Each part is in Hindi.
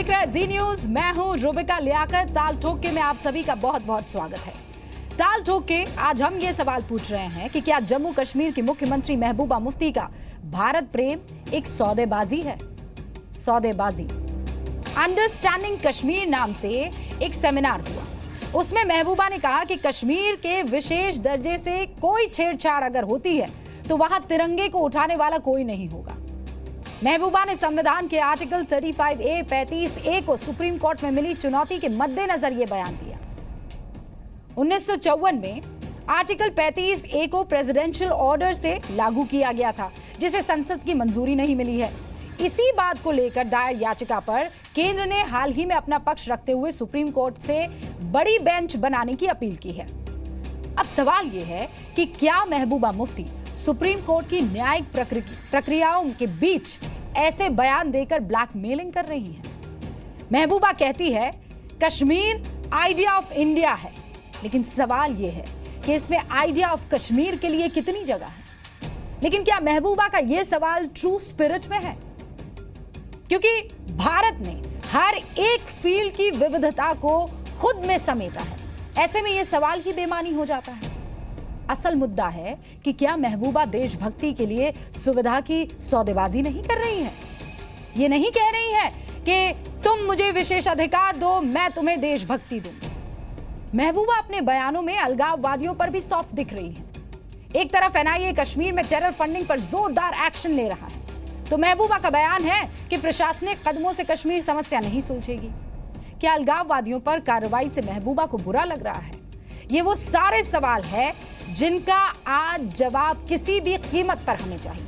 देख रहे हैं जी न्यूज। मैं हूं रुबिका लियाकत। ताल ठोक के में आप सभी का बहुत बहुत स्वागत है। ताल ठोक के आज हम ये सवाल पूछ रहे हैं कि क्या जम्मू कश्मीर की मुख्यमंत्री महबूबा मुफ्ती का भारत प्रेम एक सौदेबाजी है? सौदेबाजी। अंडरस्टैंडिंग कश्मीर नाम से एक सेमिनार हुआ। उसमें महबूबा ने कहा कि कश्मीर के विशेष दर्जे से कोई छेड़छाड़ अगर होती है तो वहां तिरंगे को उठाने वाला कोई नहीं होगा। महबूबा ने संविधान के आर्टिकल 35A 35A को सुप्रीम कोर्ट में मिली चुनौती के मद्देनजर यह बयान दिया। 1954 में आर्टिकल 35A को प्रेसिडेंशियल ऑर्डर से लागू किया गया था, जिसे संसद की मंजूरी नहीं मिली है। इसी बात को लेकर दायर याचिका पर केंद्र ने हाल ही में अपना पक्ष रखते हुए सुप्रीम कोर्ट से बड़ी बेंच बनाने की अपील की है। अब सवाल यह है कि क्या महबूबा मुफ्ती सुप्रीम कोर्ट की न्यायिक प्रक्रियाओं के बीच ऐसे बयान देकर ब्लैकमेलिंग कर रही हैं? महबूबा कहती है कश्मीर आइडिया ऑफ इंडिया है, लेकिन सवाल यह है कि इसमें आइडिया ऑफ कश्मीर के लिए कितनी जगह है? लेकिन क्या महबूबा का यह सवाल ट्रू स्पिरिट में है? क्योंकि भारत ने हर एक फील्ड की विविधता को खुद में समेटा है। ऐसे में यह सवाल ही बेमानी हो जाता है। असल मुद्दा है कि क्या महबूबा देशभक्ति के लिए सुविधा की सौदेबाजी नहीं कर रही है? ये नहीं कह रही है कि तुम मुझे विशेष अधिकार दो, मैं तुम्हें देशभक्ति दूंगी। महबूबा अपने बयानों में अलगाववादियों पर भी सॉफ्ट दिख रही है। एक तरफ NIA कश्मीर में टेरर फंडिंग पर जोरदार एक्शन ले रहा है, तो महबूबा का बयान है कि प्रशासनिक कदमों से कश्मीर समस्या नहीं सुलझेगी। क्या अलगाववादियों पर कार्रवाई से महबूबा को बुरा लग रहा है? ये वो सारे सवाल है जिनका आज जवाब किसी भी कीमत पर हमें चाहिए।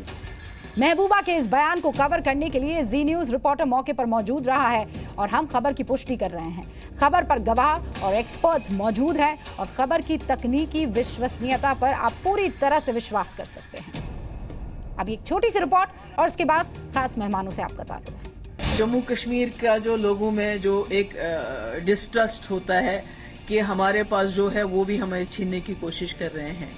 महबूबा के इस बयान को कवर करने के लिए जी न्यूज रिपोर्टर मौके पर मौजूद रहा है और हम खबर की पुष्टि कर रहे हैं। खबर पर गवाह और एक्सपर्ट्स मौजूद हैं और खबर की तकनीकी विश्वसनीयता पर आप पूरी तरह से विश्वास कर सकते हैं। अब एक छोटी सी रिपोर्ट और उसके बाद खास मेहमानों से आपका ताल्लुक। जम्मू कश्मीर का जो लोगों में जो एक डिस्ट्रस्ट होता है कि हमारे पास जो है वो भी हमें छीनने की कोशिश कर रहे हैं,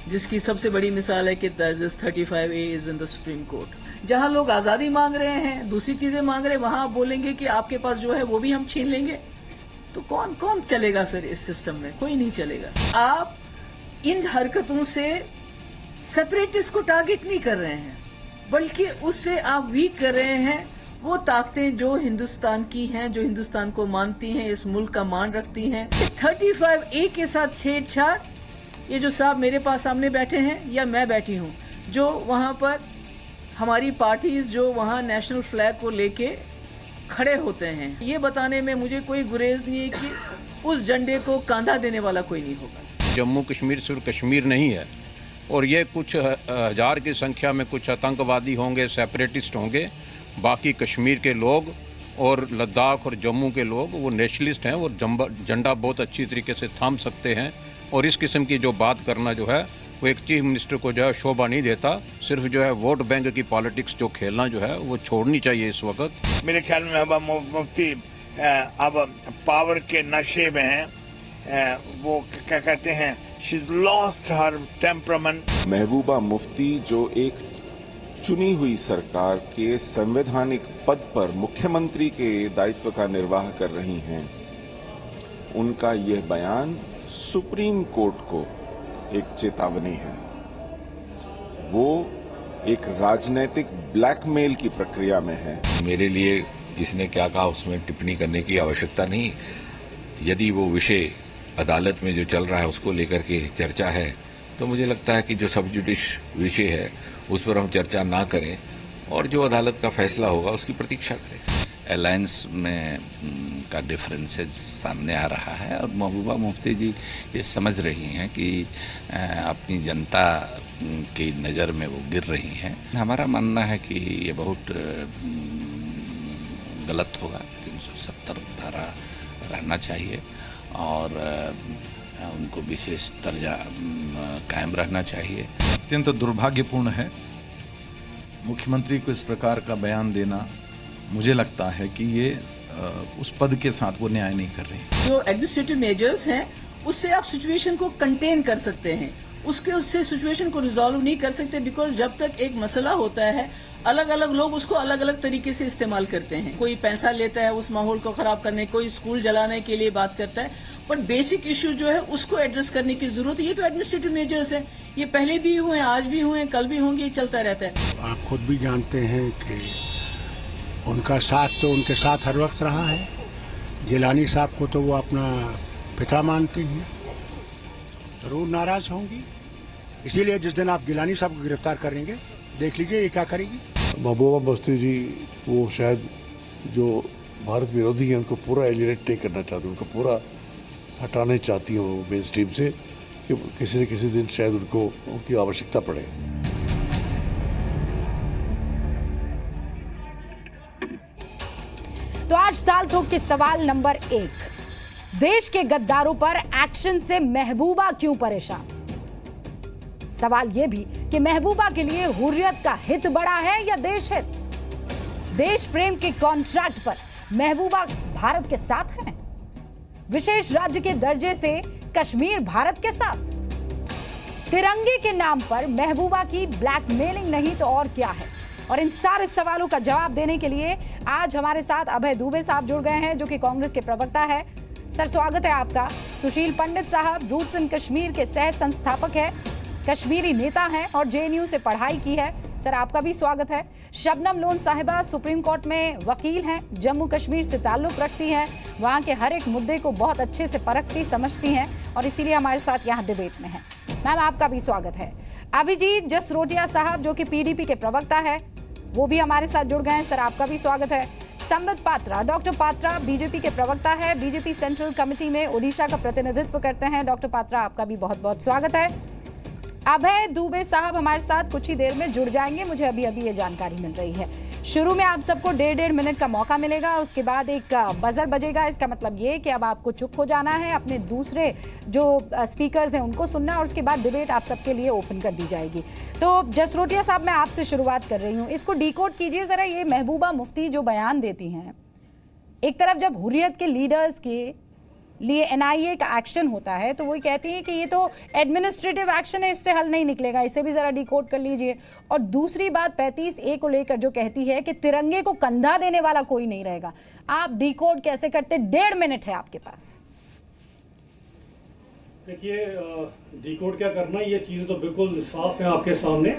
जिसकी सबसे बड़ी मिसाल है कि दर्ज 35A is in the supreme court. जहां लोग आज़ादी मांग रहे हैं, दूसरी चीजें मांग रहे हैं, वहां आप बोलेंगे कि आपके पास जो है वो भी हम छीन लेंगे, तो कौन कौन चलेगा फिर इस सिस्टम में? कोई नहीं चलेगा। आप इन हरकतों से सेपरेटिस्ट को टारगेट नहीं कर रहे हैं, बल्कि उससे आप वीक कर रहे हैं वो ताकतें जो हिंदुस्तान की हैं, जो हिंदुस्तान को मानती हैं, इस मुल्क का मान रखती हैं। 35A के साथ छेड़छाड़, ये जो साहब मेरे पास सामने बैठे हैं या मैं बैठी हूँ, जो वहाँ पर हमारी पार्टीज जो वहाँ नेशनल फ्लैग को लेके खड़े होते हैं, ये बताने में मुझे कोई गुरेज नहीं है कि उस झंडे को कांधा देने वाला कोई नहीं होगा। जम्मू कश्मीर सिर्फ कश्मीर नहीं है, और ये कुछ हजार की संख्या में कुछ आतंकवादी होंगे, सेपरेटिस्ट होंगे। बाकी कश्मीर के लोग और लद्दाख और जम्मू के लोग वो नेशनलिस्ट हैं, वो झंडा बहुत अच्छी तरीके से थाम सकते हैं। और इस किस्म की जो बात करना जो है वो एक चीफ मिनिस्टर को जो है शोभा नहीं देता। सिर्फ जो है वोट बैंक की पॉलिटिक्स जो खेलना जो है वो छोड़नी चाहिए इस वक्त। मेरे ख्याल में अब मुफ्ती अब पावर के नशे में हैं। वो क्या कहते हैं, she is lost her temperament. Mehbooba Mufti जो एक चुनी हुई सरकार के संवैधानिक पद पर मुख्यमंत्री के दायित्व का निर्वाह कर रही हैं, उनका यह बयान सुप्रीम कोर्ट को एक चेतावनी है। वो एक राजनीतिक ब्लैकमेल की प्रक्रिया में है। मेरे लिए जिसने क्या कहा उसमें टिप्पणी करने की आवश्यकता नहीं। यदि वो विषय अदालत में जो चल रहा है उसको लेकर के चर्चा है, तो मुझे लगता है कि जो सब जुडिश विषय है उस पर हम चर्चा ना करें और जो अदालत का फैसला होगा उसकी प्रतीक्षा करें। अलायंस में का डिफरेंसेस सामने आ रहा है और महबूबा मुफ्ती जी ये समझ रही हैं कि अपनी जनता की नज़र में वो गिर रही हैं। हमारा मानना है कि ये बहुत गलत होगा। 370 धारा रहना चाहिए और उनको विशेष दर्जा कायम रहना चाहिए। अत्यंत दुर्भाग्यपूर्ण है मुख्यमंत्री को इस प्रकार का बयान देना। मुझे लगता है कि ये उस पद के साथ वो न्याय नहीं कर रही। जो एडमिनिस्ट्रेटिव मेजर्स हैं उससे आप सिचुएशन को कंटेन कर सकते हैं, उससे सिचुएशन को रिजॉल्व नहीं कर सकते, बिकॉज जब तक एक मसला होता है अलग अलग लोग उसको अलग अलग तरीके से इस्तेमाल करते हैं। कोई पैसा लेता है उस माहौल को खराब करने, कोई स्कूल जलाने के लिए बात करता है, पर बेसिक इश्यू जो है उसको एड्रेस करने की जरूरत है। ये तो एडमिनिस्ट्रेटिव मेजर्स है, ये पहले भी हुए, आज भी हुए, कल भी होंगे, ये चलता रहता है। आप खुद भी जानते हैं कि उनका साथ तो उनके साथ हर वक्त रहा है। जिलानी साहब को तो वो अपना पिता मानते हैं, जरूर नाराज होंगी। इसीलिए जिस दिन आप जिलानी साहब को गिरफ्तार करेंगे, देख लीजिए ये क्या करेगी। महबूबा मुफ्ती जी वो शायद जो भारत विरोधी हैं उनको पूरा एलिनेट नहीं करना चाहती, उनको पूरा हटाना चाहती हैं वो मेन स्ट्रीम से, कि किसी न किसी दिन शायद उनको उनकी आवश्यकता पड़े। तो आज ताल ठोक के सवाल नंबर 1, देश के गद्दारों पर एक्शन से महबूबा क्यों परेशान? सवाल यह भी कि महबूबा के लिए हुर्रियत का हित बड़ा है या देश हित? देश प्रेम के कॉन्ट्रैक्ट पर महबूबा भारत के साथ है? विशेष राज्य के दर्जे से कश्मीर भारत के साथ? तिरंगे के नाम पर महबूबा की ब्लैकमेलिंग नहीं तो और क्या है? और इन सारे सवालों का जवाब देने के लिए आज हमारे साथ अभय दुबे साहब जुड़ गए हैं, जो कि कांग्रेस के प्रवक्ता है। सर स्वागत है आपका। सुशील पंडित साहब रूट्स इन कश्मीर के सह संस्थापक है, कश्मीरी नेता हैं और जेएनयू से पढ़ाई की है। सर आपका भी स्वागत है। शबनम लोन साहिबा सुप्रीम कोर्ट में वकील हैं, जम्मू कश्मीर से ताल्लुक रखती हैं, वहाँ के हर एक मुद्दे को बहुत अच्छे से परखती समझती हैं और इसीलिए हमारे साथ यहाँ डिबेट में हैं। मैम आपका भी स्वागत है। अभिजीत जसरोटिया साहब जो कि पीडीपी के प्रवक्ता है, वो भी हमारे साथ जुड़ गए हैं। सर आपका भी स्वागत है। संबित पात्रा, डॉक्टर पात्रा बीजेपी के प्रवक्ता है, बीजेपी सेंट्रल कमेटी में ओडिशा का प्रतिनिधित्व करते हैं। डॉक्टर पात्रा आपका भी बहुत बहुत स्वागत है। अभय दुबे साहब हमारे साथ कुछ ही देर में जुड़ जाएंगे, मुझे अभी ये जानकारी मिल रही है। शुरू में आप सबको 1.5 मिनट का मौका मिलेगा, उसके बाद एक बजर बजेगा। इसका मतलब ये कि अब आपको चुप हो जाना है, अपने दूसरे जो स्पीकर्स हैं उनको सुनना है और उसके बाद डिबेट आप सबके लिए ओपन कर दी जाएगी। तो जसरोटिया साहब मैं आपसे शुरुआत कर रही हूँ, इसको डिकोड कीजिए ज़रा। ये महबूबा मुफ्ती जो बयान देती हैं, एक तरफ जब हुर्रियत के लीडर्स के लिए एनआईए का एक्शन होता है तो वही कहती है कि ये तो एडमिनिस्ट्रेटिव एक्शन है, इससे हल नहीं निकलेगा, इसे भी ज़रा डिकोड कर लीजिए। और दूसरी बात 35A को लेकर जो कहती है कि तिरंगे को कंधा देने वाला कोई नहीं रहेगा। आप डिकोड कैसे करते? 1.5 मिनट है आपके पास। देखिए डिकोड क्या करना, ये चीज़ें तो बिल्कुल साफ है आपके सामने।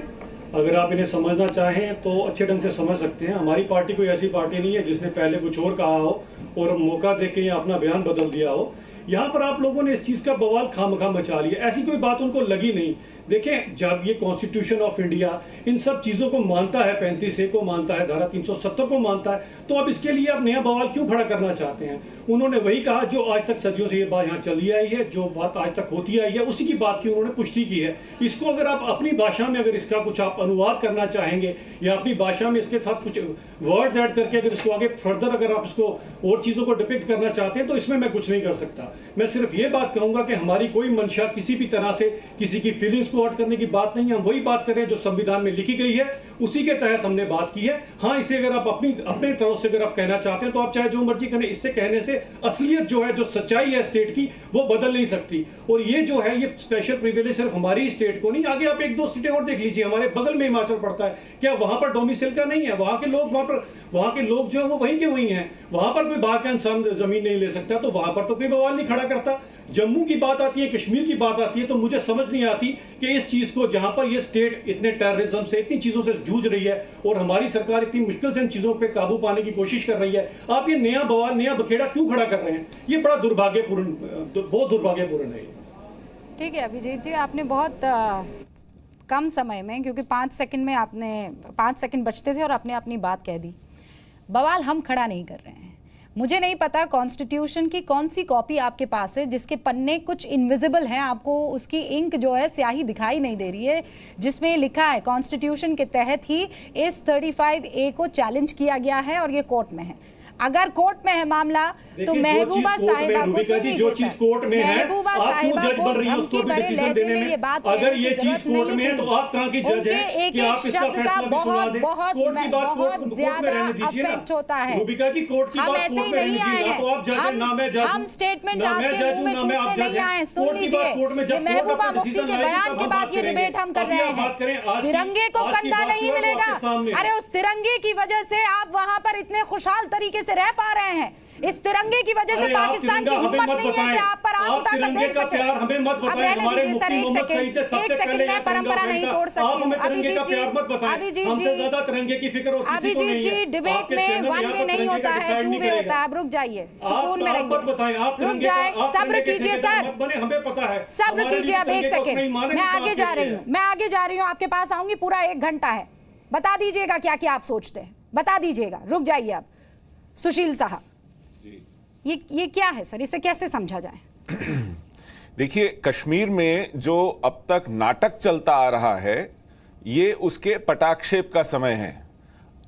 अगर आप इन्हें समझना चाहें तो अच्छे ढंग से समझ सकते हैं। हमारी पार्टी कोई ऐसी पार्टी नहीं है जिसने पहले कुछ और कहा हो और मौका देख के अपना बयान बदल दिया हो। यहाँ पर आप लोगों ने इस चीज़ का बवाल खामखा मचा लिया, ऐसी कोई बात उनको लगी नहीं। देखें, जब ये कॉन्स्टिट्यूशन ऑफ इंडिया इन सब चीज़ों को मानता है, 35A को मानता है, धारा 370 को मानता है, तो अब इसके लिए आप नया बवाल क्यों खड़ा करना चाहते हैं? उन्होंने वही कहा जो आज तक सदियों से ये बात यहाँ चली आई है, जो बात आज तक होती आई है, उसी की बात की उन्होंने पुष्टि की है। इसको अगर आप अपनी भाषा में अगर इसका कुछ आप अनुवाद करना चाहेंगे या अपनी भाषा में इसके साथ कुछ वर्ड्स ऐड करके अगर इसको आगे फर्दर अगर आप इसको और चीज़ों को डिपिक्ट करना चाहते हैं तो इसमें मैं कुछ नहीं कर सकता। मैं सिर्फ ये बात कहूँगा कि हमारी कोई मंशा किसी भी तरह से किसी की फीलिंग्स को हर्ट करने की बात नहीं है। हम वही बात कर रहे हैं जो संविधान में लिखी गई है, उसी के तहत हमने बात की है। हाँ, इसे अगर आप अपने तरफ से अगर आप कहना चाहते हैं तो आप चाहे जो मर्जी करें, इससे कहने से असलियत जो है, जो सच्चाई है स्टेट की, वो बदल नहीं सकती। और ये जो है ये स्पेशल प्रिविलेज सिर्फ हमारी स्टेट को नहीं, आगे आप 1-2 स्टेटें और देख लीजिए, हमारे बगल में हिमाचल पड़ता है, क्या वहां पर डोमिसाइल का नहीं है? वहां के लोग जो है वो वहीं के वहीं हैं, वहां पर कोई बात का इंसान जमीन नहीं ले सकता, तो वहां पर तो कोई बवाल नहीं खड़ा करता। जम्मू की बात आती है, कश्मीर की बात आती है, तो मुझे समझ नहीं आती कि इस चीज को, जहां पर ये स्टेट इतने टेररिज्म से, इतनी चीजों से जूझ रही है और हमारी सरकार इतनी मुश्किल से इन चीजों पे काबू पाने की कोशिश कर रही है, आप ये नया बवाल, नया बखेड़ा क्यों खड़ा कर रहे हैं? ये बड़ा दुर्भाग्यपूर्ण, बहुत दुर्भाग्यपूर्ण है। ठीक है अभिजीत जी, आपने बहुत कम समय में, क्योंकि 5 सेकंड में आपने 5 सेकंड बचते थे और आपने अपनी बात कह दी। बवाल हम खड़ा नहीं कर रहे हैं। मुझे नहीं पता कॉन्स्टिट्यूशन की कौन सी कॉपी आपके पास है जिसके पन्ने कुछ इनविजिबल हैं, आपको उसकी इंक जो है स्याही दिखाई नहीं दे रही है, जिसमें लिखा है कॉन्स्टिट्यूशन के तहत ही इस 35A को चैलेंज किया गया है और ये कोर्ट में है। अगर कोर्ट में है मामला तो महबूबा साहिबा को सुन लीजिए सर, महबूबा साहिबा को धमकी भरे लहजे में ये बात कहने की जरूरत नहीं थी। उनके एक एक शब्द का बहुत बहुत बहुत ज्यादा अफेक्ट होता है। हम ऐसे ही नहीं आए हैं, हम स्टेटमेंट आपके मुंह में ठूसने नहीं आए। सुन लीजिए, ये महबूबा मुफ्ती के बयान के बाद ये डिबेट हम कर रहे हैं। तिरंगे को कंधा नहीं मिलेगा। अरे उस तिरंगे की वजह से आप वहां पर इतने खुशहाल तरीके से रह पा रहे हैं। इस तिरंगे की वजह से पाकिस्तान की हिम्मत नहीं है कि आप पर आंख उठाकर देख सके। अब रहने दीजिए सर, एक सेकंड, मैं परंपरा नहीं तोड़ सकती हूँ। अभिजीत जी डिबेट में वन वे नहीं होता है, टू वे होता है। अब रुक जाइए, सुकून में रहिए, रुक जाए, सब्र कीजिए सर, सब्र कीजिए। अब एक सेकंड, मैं आगे जा रही हूँ, आपके पास आऊंगी। पूरा 1 घंटा है, बता दीजिएगा क्या क्या आप सोचते हैं, बता दीजिएगा। रुक जाइए अब सुशील साहब, ये क्या है सर, इसे कैसे समझा जाए? देखिए, कश्मीर में जो अब तक नाटक चलता आ रहा है, ये उसके पटाक्षेप का समय है।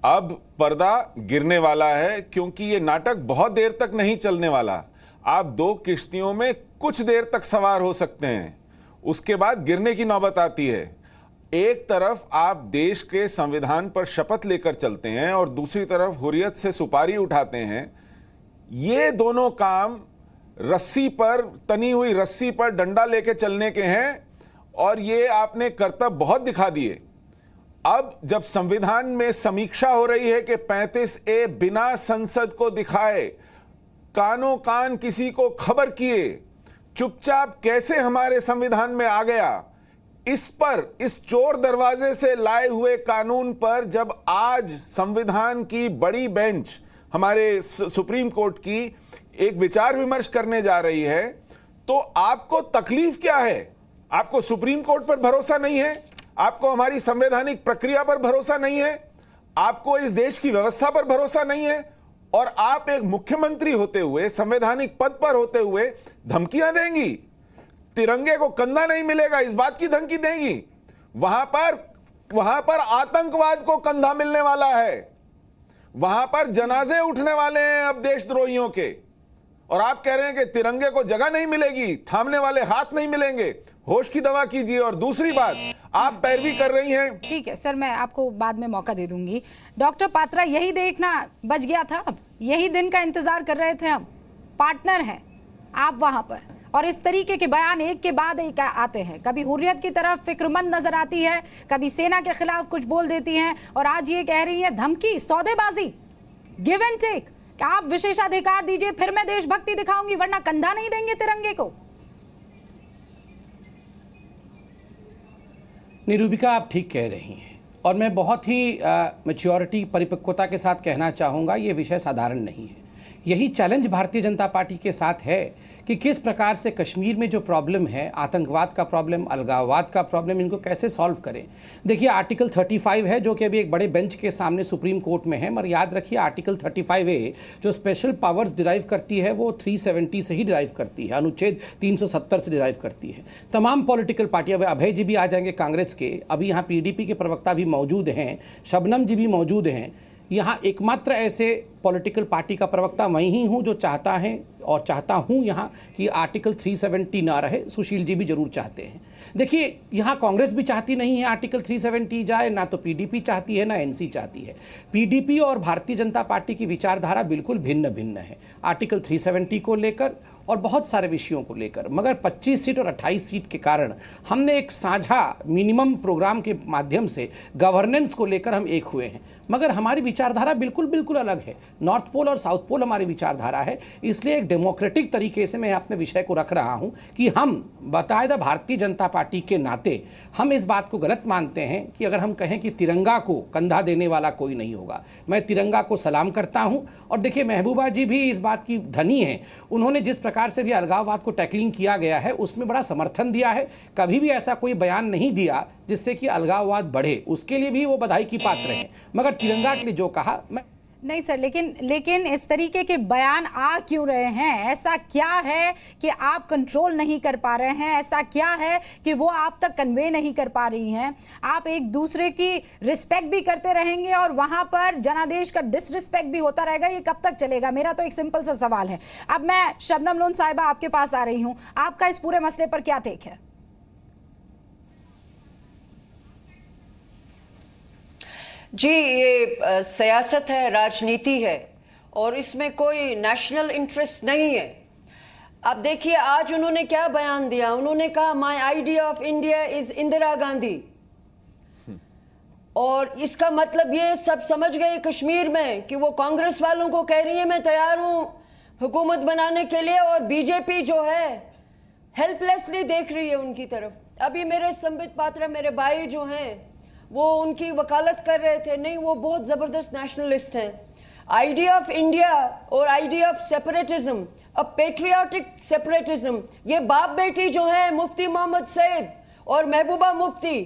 अब पर्दा गिरने वाला है, क्योंकि ये नाटक बहुत देर तक नहीं चलने वाला। आप 2 किश्तियों में कुछ देर तक सवार हो सकते हैं, उसके बाद गिरने की नौबत आती है। एक तरफ आप देश के संविधान पर शपथ लेकर चलते हैं और दूसरी तरफ हुर्रियत से सुपारी उठाते हैं। ये दोनों काम रस्सी पर, तनी हुई रस्सी पर डंडा लेके चलने के हैं, और ये आपने करतब बहुत दिखा दिए। अब जब संविधान में समीक्षा हो रही है कि 35A बिना संसद को दिखाए, कानों कान किसी को खबर किए, चुपचाप कैसे हमारे संविधान में आ गया, इस पर, इस चोर दरवाजे से लाए हुए कानून पर जब आज संविधान की बड़ी बेंच, हमारे सुप्रीम कोर्ट की, एक विचार विमर्श करने जा रही है, तो आपको तकलीफ क्या है? आपको सुप्रीम कोर्ट पर भरोसा नहीं है? आपको हमारी संवैधानिक प्रक्रिया पर भरोसा नहीं है? आपको इस देश की व्यवस्था पर भरोसा नहीं है? और आप एक मुख्यमंत्री होते हुए, संवैधानिक पद पर होते हुए धमकियां देंगी? तिरंगे को कंधा नहीं मिलेगा, इस बात की धमकी देंगी? वहां पर आतंकवाद को कंधा मिलने वाला है, वहां पर जनाजे उठने वाले हैं अब देशद्रोहियों के, और आप कह रहे हैं कि तिरंगे को जगह नहीं मिलेगी, थामने वाले हाथ नहीं मिलेंगे। होश की दवा कीजिए। और दूसरी बात, आप पैरवी कर रही हैं। ठीक है सर, मैं आपको बाद में मौका दे दूंगी। डॉक्टर पात्रा, यही देखना बच गया था, अब यही दिन का इंतजार कर रहे थे हम। पार्टनर हैं आप वहां पर, और इस तरीके के बयान एक के बाद एक आते हैं। कभी हुर्रियत की तरफ फिक्रमंद नजर आती है, कभी सेना के खिलाफ कुछ बोल देती हैं, और आज ये कह रही है धमकी, सौदेबाजी, गिव एंड टेक। आप विशेषाधिकार दीजिए, फिर मैं देशभक्ति दिखाऊंगी, वरना कंधा नहीं देंगे तिरंगे को। निरूपिका, आप ठीक कह रही हैं, और मैं बहुत ही मैच्योरिटी, परिपक्वता के साथ कहना चाहूँगा, ये विषय साधारण नहीं है। यही चैलेंज भारतीय जनता पार्टी के साथ है कि किस प्रकार से कश्मीर में जो प्रॉब्लम है, आतंकवाद का प्रॉब्लम, अलगाववाद का प्रॉब्लम, इनको कैसे सॉल्व करें। देखिए, आर्टिकल 35 है जो कि अभी एक बड़े बेंच के सामने सुप्रीम कोर्ट में है, मगर याद रखिए आर्टिकल 35A जो स्पेशल पावर्स डिराइव करती है वो 370 से ही डिराइव करती है, अनुच्छेद 370 से डिराइव करती है। तमाम पॉलिटिकल पार्टी, अब अभय जी भी आ जाएंगे कांग्रेस के, अभी यहाँ PDP के प्रवक्ता भी मौजूद हैं, शबनम जी भी मौजूद हैं। यहाँ एकमात्र ऐसे पॉलिटिकल पार्टी का प्रवक्ता मैं ही हूँ जो चाहता है और चाहता हूँ यहाँ कि आर्टिकल 370 ना रहे। सुशील जी भी जरूर चाहते हैं। देखिए, यहाँ कांग्रेस भी चाहती नहीं है आर्टिकल 370 जाए, ना तो PDP चाहती है, ना NC चाहती है। PDP और भारतीय जनता पार्टी की विचारधारा बिल्कुल भिन्न भिन्न है आर्टिकल 370 को लेकर और बहुत सारे विषयों को लेकर। मगर 25 सीट और 28 सीट के कारण हमने एक साझा मिनिमम प्रोग्राम के माध्यम से गवर्नेंस को लेकर हम एक हुए हैं, मगर हमारी विचारधारा बिल्कुल अलग है। नॉर्थ पोल और साउथ पोल हमारी विचारधारा है। इसलिए एक डेमोक्रेटिक तरीके से मैं अपने विषय को रख रहा हूं कि हम बाकायदा भारतीय जनता पार्टी के नाते हम इस बात को गलत मानते हैं कि अगर हम कहें कि तिरंगा को कंधा देने वाला कोई नहीं होगा। मैं तिरंगा को सलाम करता हूं, और देखिए महबूबा जी भी इस बात की धनी हैं। उन्होंने जिस प्रकार से भी अलगाववाद को टैकलिंग किया गया है उसमें बड़ा समर्थन दिया है। कभी भी ऐसा कोई बयान नहीं दिया जिससे कि अलगाववाद बढ़े, उसके लिए भी वो बधाई की पात्र हैं। मगर तिरंगा के लिए जो कहा, मैं नहीं सर, लेकिन इस तरीके के बयान आ क्यों रहे हैं? ऐसा क्या है कि आप कंट्रोल नहीं कर पा रहे हैं? ऐसा क्या है कि वो आप तक कन्वे नहीं कर पा रही हैं? आप एक दूसरे की रिस्पेक्ट भी करते रहेंगे और वहां पर जनादेश का डिसरिस्पेक्ट भी होता रहेगा, ये कब तक चलेगा? मेरा तो एक सिंपल सा सवाल है। अब मैं शबनम लोन साहिबा आपके पास आ रही हूं, आपका इस पूरे मसले पर क्या टेक है? जी, ये सियासत है, राजनीति है और इसमें कोई नेशनल इंटरेस्ट नहीं है। अब देखिए आज उन्होंने क्या बयान दिया, उन्होंने कहा my idea of India is Indira Gandhi, और इसका मतलब ये सब समझ गए कश्मीर में कि वो कांग्रेस वालों को कह रही है मैं तैयार हूं हुकूमत बनाने के लिए, और बीजेपी जो है हेल्पलेसली देख रही है उनकी तरफ। अभी मेरे संबित पात्रा, मेरे भाई जो हैं, वो उनकी वकालत कर रहे थे, नहीं वो बहुत जबरदस्त नेशनलिस्ट हैं। आइडिया ऑफ इंडिया और idea of separatism, a patriotic separatism, ये बाप बेटी जो है मुफ्ती मोहम्मद सईद और महबूबा मुफ्ती,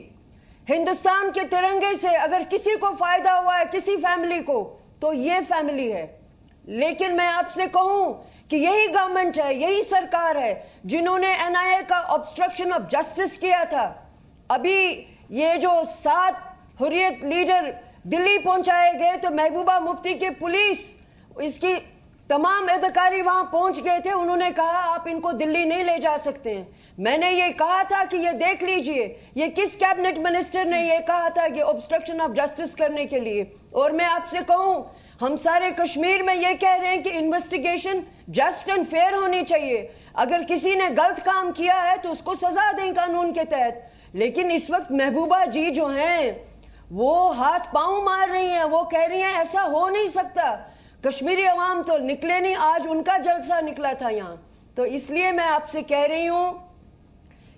हिंदुस्तान के तिरंगे से अगर किसी को फायदा हुआ है, किसी फैमिली को, तो ये फैमिली है। लेकिन मैं आपसे कहूं कि यही गवर्नमेंट है, यही सरकार है जिन्होंने एनआईए का ऑब्स्ट्रक्शन ऑफ जस्टिस किया था। अभी ये जो 7 हुर्रियत लीडर दिल्ली पहुंचाए गए, तो महबूबा मुफ्ती के पुलिस, इसकी तमाम अधिकारी वहां पहुंच गए थे। उन्होंने कहा आप इनको दिल्ली नहीं ले जा सकते हैं। मैंने ये कहा था कि ये देख लीजिए, ये किस कैबिनेट मिनिस्टर ने ये कहा था कि ऑब्स्ट्रक्शन ऑफ जस्टिस करने के लिए। और मैं आपसे कहूं, हम सारे कश्मीर में ये कह रहे हैं कि इन्वेस्टिगेशन जस्ट एंड फेयर होनी चाहिए। अगर किसी ने गलत काम किया है तो उसको सजा दें कानून के तहत। लेकिन इस वक्त महबूबा जी जो हैं वो हाथ पांव मार रही हैं, वो कह रही हैं ऐसा हो नहीं सकता। कश्मीरी अवाम तो निकले नहीं, आज उनका जलसा निकला था यहाँ। तो इसलिए मैं आपसे कह रही हूं,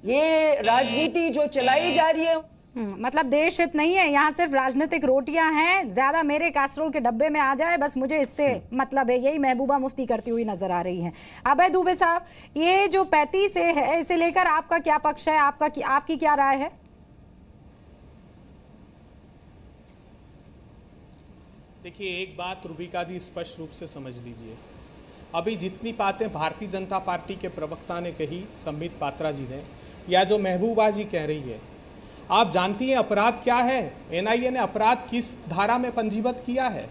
ये राजनीति जो चलाई जा रही है, मतलब देश हित नहीं है, यहाँ सिर्फ राजनीतिक रोटियां हैं, ज्यादा मेरे कैसरोल के डब्बे में आ जाए बस मुझे इससे मतलब है, यही महबूबा मुफ्ती करती हुई नजर आ रही हैं। अभय दुबे साहब, ये जो 35 है, इसे लेकर आपका क्या पक्ष है, आपकी क्या राय है? देखिए, एक बात रूबिका जी स्पष्ट रूप से समझ लीजिए, अभी जितनी बातें भारतीय जनता पार्टी के प्रवक्ता ने कही, संबित पात्रा जी ने, या जो महबूबा जी कह रही है, आप जानती हैं अपराध क्या है? एनआईए ने अपराध किस धारा में पंजीबद्ध किया है?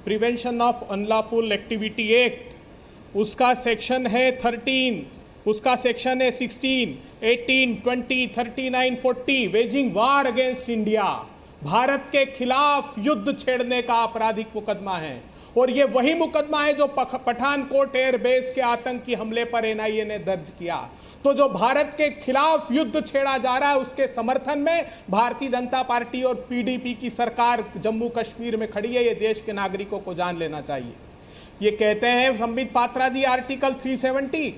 Prevention of unlawful activity act, उसका सेक्शन है 13, उसका सेक्शन है 16, 18, 20, 39, 40, वेजिंग वार अगेंस्ट इंडिया, भारत के खिलाफ युद्ध छेड़ने का आपराधिक मुकदमा है। और ये वही मुकदमा है जो पठानकोट एयरबेस के आतंकी हमले पर एनआईए ने दर्ज किया। तो जो भारत के खिलाफ युद्ध छेड़ा जा रहा है, उसके समर्थन में भारतीय जनता पार्टी और पीडीपी की सरकार जम्मू कश्मीर में खड़ी है। ये देश के नागरिकों को जान लेना चाहिए। ये कहते हैं संबित पात्रा जी आर्टिकल 370,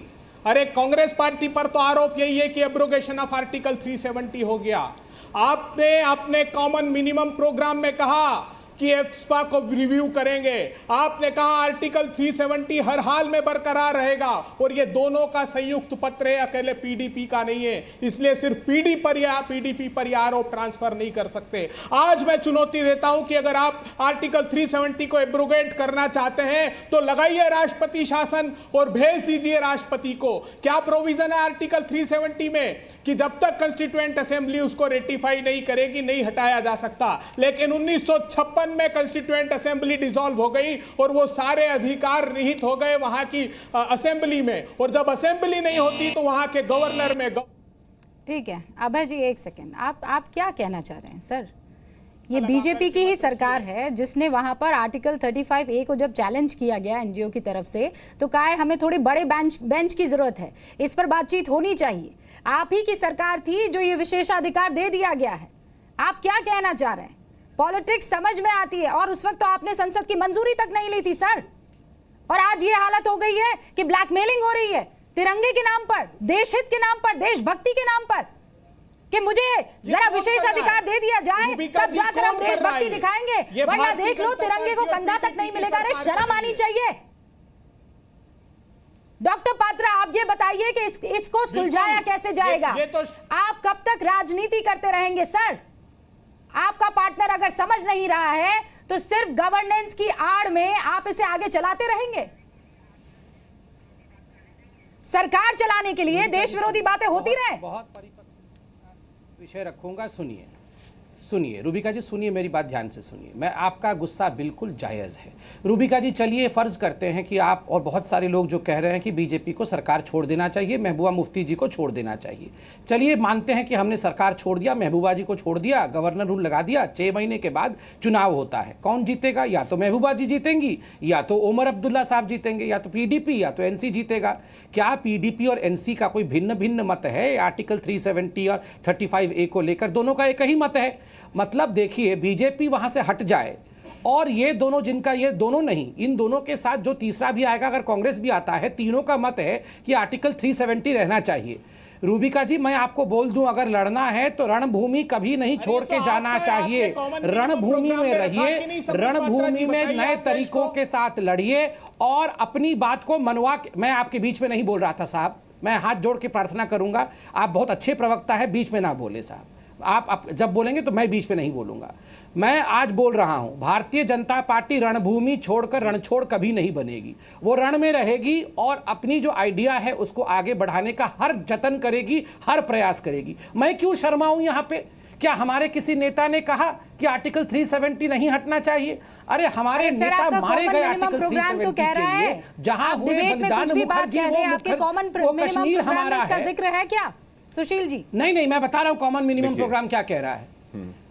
अरे कांग्रेस पार्टी पर तो आरोप यही है कि एब्रोगेशन ऑफ आर्टिकल 370 हो गया। आपने अपने कॉमन मिनिमम प्रोग्राम में कहा कि एफ्स्पा को रिव्यू करेंगे, आपने कहा आर्टिकल 370 हर हाल में बरकरार रहेगा, और ये दोनों का संयुक्त पत्र है, अकेले पीडीपी का नहीं है। इसलिए सिर्फ पीडीपी पर यह आरोप ट्रांसफर नहीं कर सकते। आज मैं चुनौती देता हूं कि अगर आप आर्टिकल 370 को एब्रोगेट करना चाहते हैं तो लगाइए राष्ट्रपति शासन और भेज दीजिए राष्ट्रपति को। क्या प्रोविजन है आर्टिकल 370 में कि जब तक कंस्टिट्यूएंट असेंबली उसको रेटिफाई नहीं करेगी नहीं हटाया जा सकता। लेकिन 1956 में कंस्टिट्यूएंट असेंबली डिसॉल्व हो गई और वो सारे अधिकार निहित हो गए वहां की असेंबली में, और जब असेंबली नहीं होती तो वहां के गवर्नर में। ठीक है अभय जी, एक सेकेंड, आप क्या कहना चाह रहे हैं सर? ये बीजेपी की ही सरकार है जिसने वहां पर आर्टिकल 35A को जब चैलेंज किया गया एनजीओ की तरफ से, तो कहा है हमें थोड़ी बड़े बेंच की जरूरत है, इस पर बातचीत होनी चाहिए। आप ही की सरकार थी जो ये विशेषाधिकार दे दिया गया है। आप क्या कहना चाह रहे हैं? पॉलिटिक्स समझ में आती है, और उस वक्त तो आपने संसद की मंजूरी तक नहीं ली थी सर, और आज ये हालत हो गई है कि ब्लैकमेलिंग हो रही है तिरंगे के नाम पर, देशहित के नाम पर, देशभक्ति के नाम पर, कि मुझे जरा विशेष अधिकार दे दिया जाए तब जाकर हम देशभक्ति दिखाएंगे, वरना देख लो तिरंगे को कंधा तक नहीं मिलेगा। अरे शर्म आनी चाहिए। डॉक्टर पात्रा, आप ये बताइए कि इसको सुलझाया कैसे जाएगा? आप कब तक राजनीति करते रहेंगे सर? आपका पार्टनर अगर समझ नहीं रहा है तो सिर्फ गवर्नेंस की आड़ में आप इसे आगे चलाते रहेंगे। सरकार चलाने के लिए देश विरोधी बातें होती रहे। बहुत परिपक्व विषय रखूंगा। सुनिए रूबिका जी, सुनिए मेरी बात ध्यान से सुनिए। मैं आपका गुस्सा बिल्कुल जायज़ है रूबिका जी। चलिए फ़र्ज़ करते हैं कि आप और बहुत सारे लोग जो कह रहे हैं कि बीजेपी को सरकार छोड़ देना चाहिए, महबूबा मुफ्ती जी को छोड़ देना चाहिए। चलिए मानते हैं कि हमने सरकार छोड़ दिया, महबूबा जी को छोड़ दिया, गवर्नर रूल लगा दिया, 6 महीने के बाद चुनाव होता है। कौन जीतेगा? या तो महबूबा जी जीतेंगी, या तो उमर अब्दुल्ला साहब जीतेंगे, या तो पीडीपी, या तो एनसी जीतेगा। क्या पीडीपी और एनसी का कोई भिन्न भिन्न मत है? आर्टिकल 370 और 35A को लेकर दोनों का एक ही मत है। मतलब देखिए, बीजेपी वहां से हट जाए और ये दोनों, जिनका ये दोनों नहीं, इन दोनों के साथ जो तीसरा भी आएगा, अगर कांग्रेस भी आता है, तीनों का मत है कि आर्टिकल 370 रहना चाहिए। रूबिका जी, मैं आपको बोल दूं, अगर लड़ना है तो रणभूमि कभी नहीं छोड़ के जाना चाहिए। रणभूमि में रहिए, रणभूमि में नए तरीकों के साथ लड़िए और अपनी बात को मनवा। मैं आपके बीच में नहीं बोल रहा था साहब, मैं हाथ जोड़ के प्रार्थना करूंगा, आप बहुत अच्छे प्रवक्ता है, बीच में ना बोले साहब। आप जब बोलेंगे तो मैं बीच में नहीं बोलूंगा। मैं आज बोल रहा हूं, भारतीय जनता पार्टी रणभूमि छोड़कर रणछोड़ कभी नहीं बनेगी। वो रण में रहेगी और अपनी जो आइडिया है उसको आगे बढ़ाने का हर जतन करेगी, हर प्रयास करेगी। मैं क्यों शर्माऊं यहां पे? क्या हमारे किसी नेता ने कहा कि आर्टिकल 370 नहीं हटना चाहिए? अरे हमारे नेता मारे गए आर्टिकल 370 के लिए, जहां हुए बलिदान मुखर्जी, वो कश्मीर हमारा है। जिक्र है क्या सुशील जी? नहीं, मैं बता रहा हूं कॉमन मिनिमम प्रोग्राम क्या कह रहा है।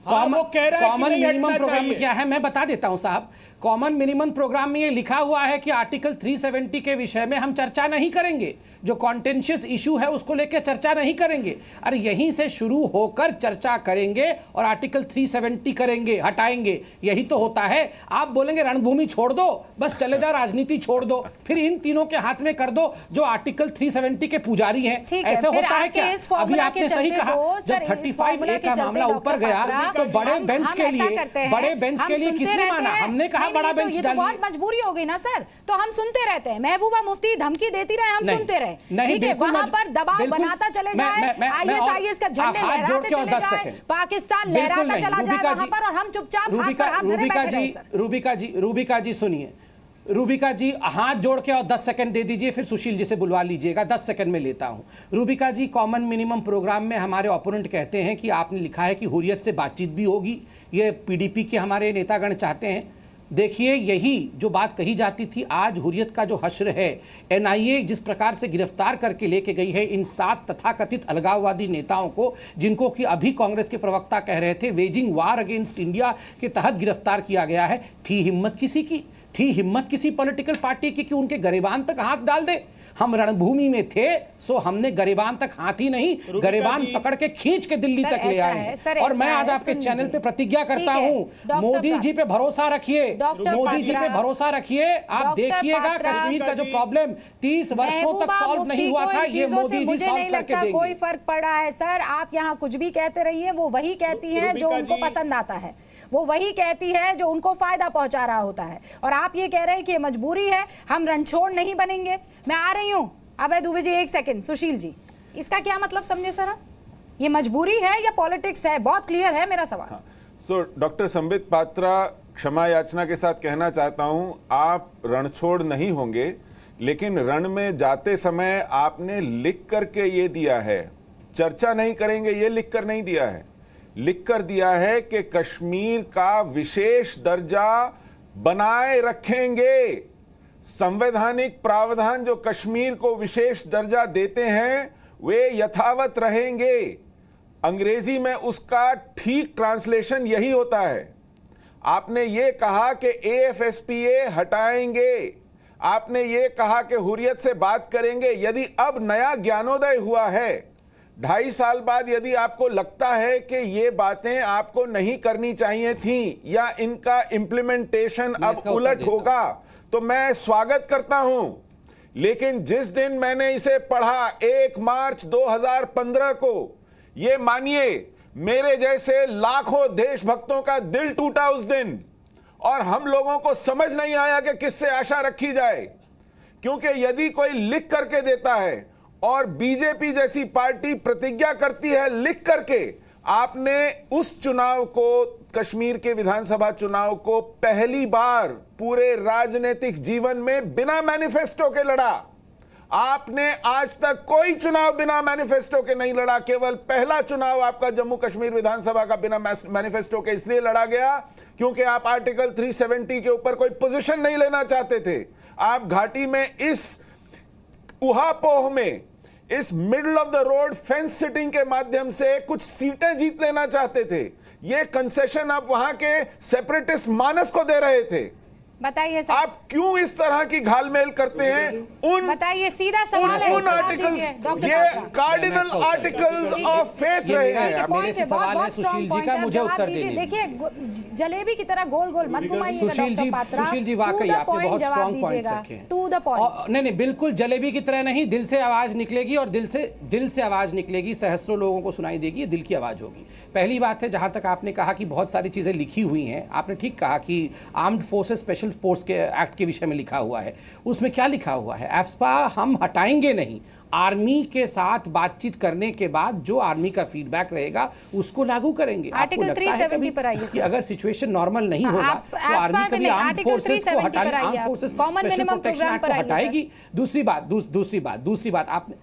कॉमन मिनिमम प्रोग्राम में क्या है मैं बता देता हूं साहब। कॉमन मिनिमम प्रोग्राम में ये लिखा हुआ है कि आर्टिकल 370 के विषय में हम चर्चा नहीं करेंगे, जो कॉन्टेंशियस इशू है उसको लेकर चर्चा नहीं करेंगे। अरे यहीं से शुरू होकर चर्चा करेंगे और आर्टिकल 370 करेंगे, हटाएंगे, यही तो होता है। आप बोलेंगे रणभूमि छोड़ दो, बस चले जाओ, राजनीति छोड़ दो, फिर इन तीनों के हाथ में कर दो जो आर्टिकल 370 के पुजारी हैं। ऐसे होता है क्या? अभी आपने सही कहा, जब 35A का मामला ऊपर गया तो बड़े बेंच के लिए किसने माना? हमने कहा बड़ा बेंच डालिए। बहुत मजबूरी हो गई ना सर, तो हम सुनते रहते हैं। महबूबा मुफ्ती धमकी देती रहे, हम सुनते रहे। ठीक है, वहां पर दबाव बनाता चले जाए, ISIS का झंडे लहराते चले जाए, पाकिस्तान लहराता चला जाए वहां पर, और हम चुपचाप हाथ पर हाथ धरे बैठे रहे सर। रूबिका जी सुनिए, रूबिका जी हाथ जोड़ के और 10 सेकंड दे दीजिए, फिर सुशील जी से बुलवा लीजिएगा। 10 सेकंड में लेता हूं। रूबिका जी, कॉमन मिनिमम प्रोग्राम में हमारे ओपोनेंट कहते हैं कि आपने लिखा है कि हुर्रियत से बातचीत भी होगी, ये पीडीपी के हमारे नेतागण चाहते हैं। देखिए, यही जो बात कही जाती थी, आज हुर्रियत का जो हश्र है, एनआईए जिस प्रकार से गिरफ्तार करके लेके गई है इन 7 तथाकथित अलगाववादी नेताओं को, जिनको कि अभी कांग्रेस के प्रवक्ता कह रहे थे वेजिंग वार अगेंस्ट इंडिया के तहत गिरफ्तार किया गया है। थी हिम्मत किसी की, थी हिम्मत किसी पॉलिटिकल पार्टी की कि उनके गरिबान तक हाथ डाल दे? हम रणभूमि में थे, सो हमने गरिबान तक हाथ ही नहीं, गरिबान पकड़ के खींच के दिल्ली तक ले आए हैं। और मैं आज आपके चैनल पे प्रतिज्ञा करता हूं, मोदी जी पे भरोसा रखिए, मोदी जी पे भरोसा रखिए। आप देखिएगा कश्मीर का जो प्रॉब्लम 30 वर्षों तक सॉल्व नहीं हुआ था, ये मोदी जी सॉल्व करके देंगे। कोई फर्क पड़ा है सर? आप यहाँ कुछ भी कहते रहिए, वो वही कहती है जो उनको पसंद आता है, वो वही कहती है जो उनको फायदा पहुंचा रहा होता है। और आप ये कह रहे हैं कि ये मजबूरी है, हम रणछोड़ नहीं बनेंगे। मैं आ रही हूं अभय दुबे जी, 1 सेकंड। सुशील जी, इसका क्या मतलब समझे सर आप? ये मजबूरी है या पॉलिटिक्स है? बहुत क्लियर है मेरा सवाल। सो डॉक्टर संबित पात्रा, क्षमा याचना के साथ कहना चाहता हूं, आप रणछोड़ नहीं होंगे, लेकिन रण में जाते समय आपने लिख करके ये दिया है, चर्चा नहीं करेंगे ये लिख कर नहीं दिया है, लिख कर दिया है कि कश्मीर का विशेष दर्जा बनाए रखेंगे। संवैधानिक प्रावधान जो कश्मीर को विशेष दर्जा देते हैं वे यथावत रहेंगे। अंग्रेजी में उसका ठीक ट्रांसलेशन यही होता है। आपने ये कहा कि AFSPA हटाएंगे, आपने ये कहा कि हुर्रियत से बात करेंगे। यदि अब नया ज्ञानोदय हुआ है, 2.5 साल बाद, यदि आपको लगता है कि ये बातें आपको नहीं करनी चाहिए थी या इनका इम्प्लीमेंटेशन अब उलट होगा, तो मैं स्वागत करता हूं। लेकिन जिस दिन मैंने इसे पढ़ा 1 मार्च 2015 को, ये मानिए मेरे जैसे लाखों देशभक्तों का दिल टूटा उस दिन, और हम लोगों को समझ नहीं आया कि किससे आशा रखी जाए। क्योंकि यदि कोई लिख करके देता है और बीजेपी जैसी पार्टी प्रतिज्ञा करती है लिख करके, आपने उस चुनाव को, कश्मीर के विधानसभा चुनाव को पहली बार पूरे राजनीतिक जीवन में बिना मैनिफेस्टो के लड़ा। आपने आज तक कोई चुनाव बिना मैनिफेस्टो के नहीं लड़ा। केवल पहला चुनाव आपका जम्मू कश्मीर विधानसभा का बिना मैनिफेस्टो के इसलिए लड़ा गया क्योंकि आप आर्टिकल 370 के ऊपर कोई पोजीशन नहीं लेना चाहते थे। आप घाटी में इस उहापोह में, इस middle of the road fence sitting के माध्यम से कुछ सीटें जीत लेना चाहते थे। यह कंसेशन आप वहां के सेपरेटिस्ट मानस को दे रहे थे। बताइए सर, आप क्यों इस तरह की घालमेल करते हैं? बताइए, सीधा सवाल है। उन आर्टिकल्स, ये कार्डिनल आर्टिकल्स ऑफ फेथ रहे हैं। मेरे से सवाल है सुशील जी का, मुझे उत्तर दीजिए। देखिए, जलेबी की तरह गोल गोल मत घुमाइएगा डॉक्टर पात्रा। सुशील जी वाकई आपने बहुत स्ट्रांग पॉइंट्स रखे हैं। To the point. नहीं, बिल्कुल जलेबी की तरह नहीं, दिल से आवाज निकलेगी और दिल से आवाज निकलेगी, सहस्त्रों लोगों को सुनाई देगी, ये दिल की आवाज होगी। पहली बात है, जहां तक आपने कहा कि बहुत सारी चीजें लिखी हुई हैं, आपने ठीक कहा कि आर्म्ड फोर्सेस स्पेशल फोर्स के एक्ट के विषय में लिखा हुआ है। उसमें क्या लिखा हुआ है? एफस्पा हम हटाएंगे नहीं, आर्मी के साथ बातचीत करने के बाद जो आर्मी का फीडबैक रहेगा उसको लागू करेंगे। आर्टिकल 370 पर आइए कि अगर सिचुएशन नॉर्मल नहीं होगा तो आर्मी कभी आर्म्ड फोर्सेस को हटाने, armed forces common minimum programme पर हटाएगी। दूसरी बात आपने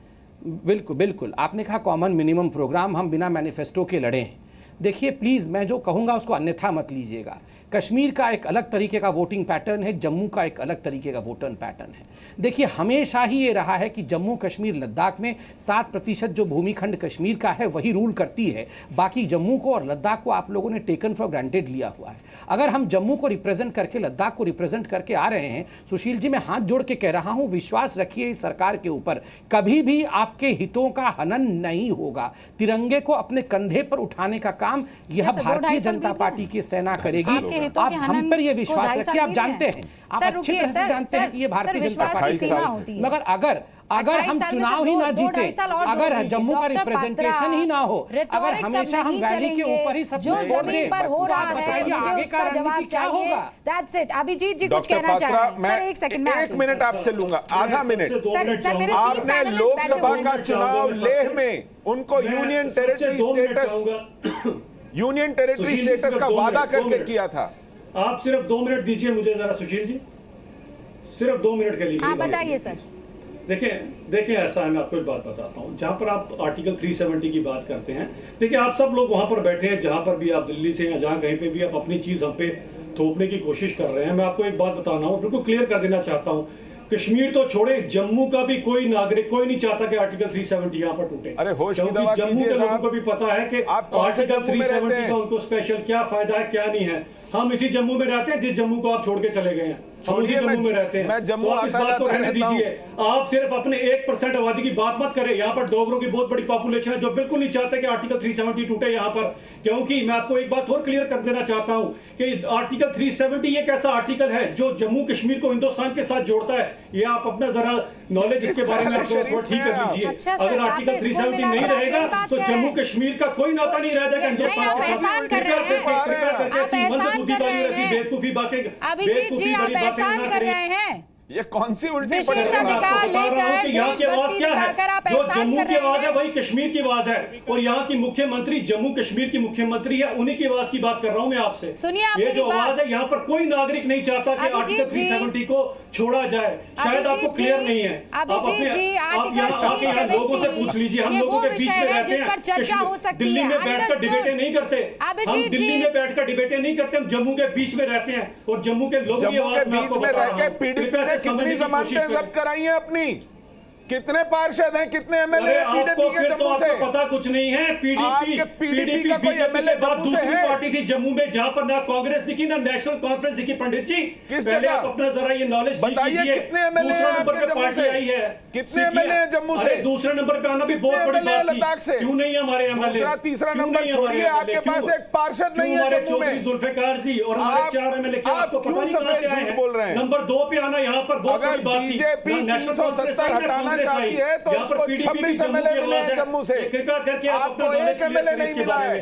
बिल्कुल आपने कहा कॉमन मिनिमम प्रोग्राम हम बिना मैनिफेस्टो के लड़े हैं। देखिए प्लीज, मैं जो कहूंगा उसको अन्यथा मत लीजिएगा। कश्मीर का एक अलग तरीके का वोटिंग पैटर्न है, जम्मू का एक अलग तरीके का वोटिंग पैटर्न है। देखिए, हमेशा ही ये रहा है कि जम्मू कश्मीर लद्दाख में 7% जो भूमिखंड कश्मीर का है वही रूल करती है। बाकी जम्मू को और लद्दाख को आप लोगों ने टेकन फॉर ग्रांटेड लिया हुआ है। अगर हम जम्मू को रिप्रेजेंट करके लद्दाख को रिप्रेजेंट करके आ रहे हैं, सुशील जी, मैं हाथ जोड़ के कह रहा हूं, विश्वास रखिए इस सरकार के ऊपर, कभी भी आपके हितों का हनन नहीं होगा। तिरंगे को अपने कंधे पर उठाने का काम यह भारतीय जनता पार्टी की सेना करेगी। आप हम पर ये विश्वास रखिए। आप जानते हैं, आप अच्छी तरह से जानते हैं कि ये भारतीय जनता पार्टी, मगर अगर हम चुनाव ही ना जीते, अगर जम्मू का रिप्रेजेंटेशन ही ना हो, अगर हमेशा हम वैली के ऊपर ही सब कुछ छोड़ दें, तो आप बताइए आगे का रणनीति क्या होगा? That's it। अभिजीत जी कुछ कहना चाह रहे हैं। सर, एक सेकंड में 1 मिनट आपसे लूंगा, आधा मिनट। आपने लोकसभा का चुनाव लेह में उनको यूनियन टेरिटरी स्टेटस का वादा करके किया था। आप सिर्फ 2 मिनट दीजिए मुझे जरा, सुशील जी, सिर्फ 2 मिनट के लिए। हाँ, बताइए सर। देखिए ऐसा है, मैं आपको एक बात बताता हूँ। जहाँ पर आप आर्टिकल 370 की बात करते हैं, देखिए आप सब लोग वहां पर बैठे हैं, जहां पर भी आप दिल्ली से या जहां कहीं पे भी आप अपनी चीज हम पे थोपने की कोशिश कर रहे हैं। मैं आपको एक बात बताना हूँ, बिल्कुल क्लियर कर देना चाहता हूँ, कश्मीर तो छोड़े, जम्मू का भी कोई नागरिक, कोई नहीं चाहता कि आर्टिकल 370 यहाँ पर टूटे। अरे होश की दवा कीजिए साहब। लोगों को भी पता है कि आर्टिकल 370 का उनको स्पेशल क्या फायदा है, क्या नहीं है। हम इसी जम्मू में रहते हैं जिस जम्मू को आप छोड़ के चले गए हैं। हम उसी जम्मू में रहते हैं। मैं जम्मू तो आप इस बात को रहने दीजिए। आप सिर्फ अपने 1% आबादी की बात मत करें। यहाँ पर डोगरों की बहुत बड़ी पॉपुलेशन है जो बिल्कुल नहीं चाहते कि आर्टिकल 370 टूटे यहाँ पर। क्योंकि मैं आपको एक बात और क्लियर कर देना चाहता हूँ कि आर्टिकल 370 एक ऐसा आर्टिकल है जो जम्मू कश्मीर को हिंदुस्तान के साथ जोड़ता है। ये आप अपना जरा नॉलेज इसके बारे में आपको ठीक कर लीजिए। अगर आर्टिकल 370 नहीं रहेगा तो जम्मू कश्मीर का कोई नाता नहीं रह जाएगा हिंदुस्तान के साथ। बेवकूफी बातें, अभिजीत जी आप एहसान कर रहे हैं। ये कौन सी उल्टी विशेषाधिकार लेकर यहाँ की आवाज क्या है? जो जम्मू की आवाज है वही कश्मीर की आवाज है, और यहाँ की मुख्यमंत्री जम्मू कश्मीर की मुख्यमंत्री है, उन्हीं की आवाज की बात कर रहा हूँ मैं आपसे। सुनिए, ये जो आवाज है, यहाँ पर कोई नागरिक नहीं चाहता कि आर्टिकल 370 को छोड़ा जाए। शायद आपको क्लियर नहीं है। आप यहाँ लोगों से पूछ लीजिए, हम लोगों के बीच में रहते हैं, दिल्ली में बैठकर डिबेटें नहीं करते, हम दिल्ली में बैठकर डिबेटें नहीं करते, हम जम्मू के बीच में रहते हैं और जम्मू के लोगों की आवाज में आपको बता रहा हूं। पीडीपी ने कितनी जमानतें जब्त कराई हैं अपनी? कितने पार्षद हैं, कितने एमएलए हैं पीडीपी के जम्मू से? पता कुछ नहीं है। पीडीपी का कोई एमएलए जम्मू से है? पार्टी थी जम्मू में जहां पर ना कांग्रेस दिखी ना नेशनल कॉन्फ्रेंस दिखी। पंडित जी, पहले आप अपना जरा ये नॉलेज बताइए, कितने एमएलए हैं आपके जम्मू से? कितने एमएलए हैं जम्मू से? दूसरे नंबर पे आना भी बहुत बड़ी बात थी। लद्दाख से क्यों नहीं हमारे एमएलए? दूसरा तीसरा नंबर छोड़िए, आपके पास एक पार्षद नहीं है जम्मू में। जुल्फिकार जी और हमारे 4 एमएलए, आपको क्यों सफेद झूठ बोल रहे हैं? नंबर 2 पे आना यहाँ पर बहुत बड़ी बात थी। बीजेपी 370 हटाना चाहती है तो उसको 26 एमएलए मिले हैं जम्मू से। कृपया करके आपको एक एमएलए नहीं मिला है।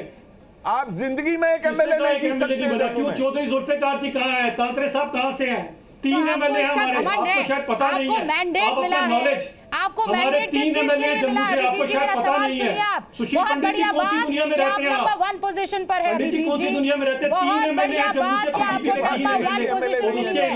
आप जिंदगी में एक एमएलए नहीं जीत सकते हैं जम्मू में। चौधरी जुल्फिकार जी कहाँ है? तांत्रे साहब कहाँ से हैं? 3 एमएलए हमारे, आपको शायद पता नहीं है। मैंडेट मिला है, आपको आपको मैंडेट किस चीज के लिए मिला है? अभिजीत जी मेरा सवाल सुनिए आप। बहुत बढ़िया बात कि आप नंबर 1 पोजीशन पर है अभिजीत जी। बहुत बढ़िया बात कि आपको नंबर 1 पोजीशन मिली है।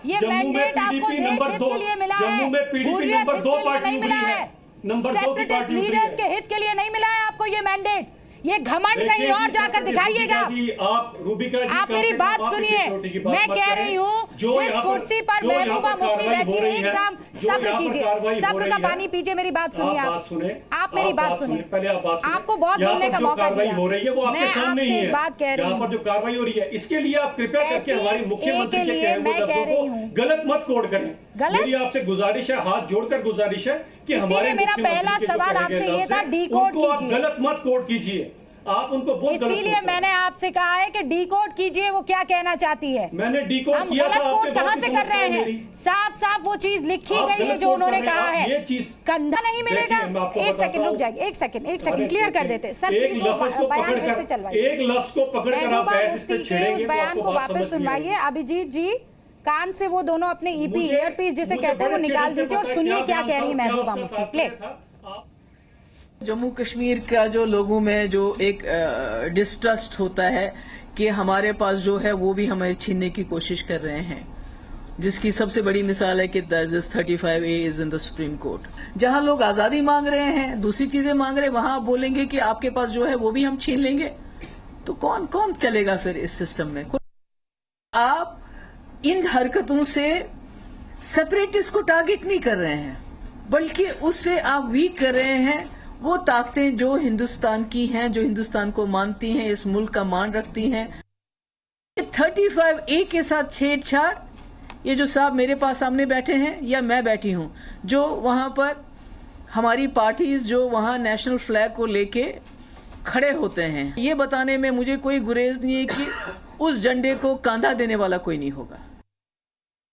ये मैंडेट आपको देश हित के लिए मिला है, हुर्रियत हित के लिए नहीं मिला है, सेपरेटिस्ट लीडर्स के हित के लिए नहीं मिला है आपको ये मैंडेट। ये घमंड कहीं और जाकर दिखाइएगा। आप मेरी बात सुनिए, मैं कह रही हूँ जिस कुर्सी पर महबूबा मुफ्ती बैठी है एकदम सब्र कीजिए, सब्र का पानी पीजिए। मेरी बात सुनिए, आप मेरी बात सुनिए। आपको बहुत बोलने का मौका दिया, मैं आपसे एक बात कह रही हूँ, जो कार्रवाई हो रही है इसके लिए आप कृपया करके हमारे मुख्यमंत्री के लिए मैं कह रही हूँ गलत मत कोड करें। मेरी आपसे गुजारिश है, हाथ जोड़कर गुजारिश है कि हमारे मेरा पहला सवाल आपसे ये था, डिकोड कीजिए, गलत मत कोड कीजिए। आप उनको बहुत इसीलिए मैंने आपसे कहा है कि डिकोड कीजिए वो क्या कहना चाहती है। मैंने डिकोड हम किया गलत था, कोड कहां से कर रहे हैं? साफ साफ वो चीज लिखी गई है जो उन्होंने कहा है, ये चीज कंधा नहीं मिलेगा। एक सेकंड रुक जाइए, एक सेकंड क्लियर कर देते सर। एक लफ्ज को बयान फिर से चलवाइए, एक लफ्ज को पकड़कर आप बहस इस पे छेड़ेंगे उस बयान को वापस सुनवाइए। अभिजीत जी कान से वो दोनों अपने ईपी ईयरपीस जिसे कहते हैं वो निकाल दीजिए और सुनिए क्या कह रही है महबूबा मुफ्ती। प्ले। जम्मू कश्मीर का जो लोगों में जो एक डिस्ट्रस्ट होता है कि हमारे पास जो है वो भी हमें छीनने की कोशिश कर रहे हैं, जिसकी सबसे बड़ी मिसाल है कि दर्ज 35A is in the supreme court. जहां लोग आजादी मांग रहे हैं, दूसरी चीजें मांग रहे हैं, वहां आप बोलेंगे कि आपके पास जो है वो भी हम छीन लेंगे, तो कौन कौन चलेगा फिर इस सिस्टम में? आप इन हरकतों से सेपरेटिस्ट को टारगेट नहीं कर रहे हैं, बल्कि उससे आप वीक कर रहे हैं वो ताकतें जो हिंदुस्तान की हैं, जो हिंदुस्तान को मानती हैं, इस मुल्क का मान रखती हैं। 35A के साथ छेड़छाड़, ये जो साहब मेरे पास सामने बैठे हैं या मैं बैठी हूं, जो वहां पर हमारी पार्टीज जो वहां नेशनल फ्लैग को लेके खड़े होते हैं, ये बताने में मुझे कोई गुरेज नहीं है कि उस झंडे को कांधा देने वाला कोई नहीं होगा।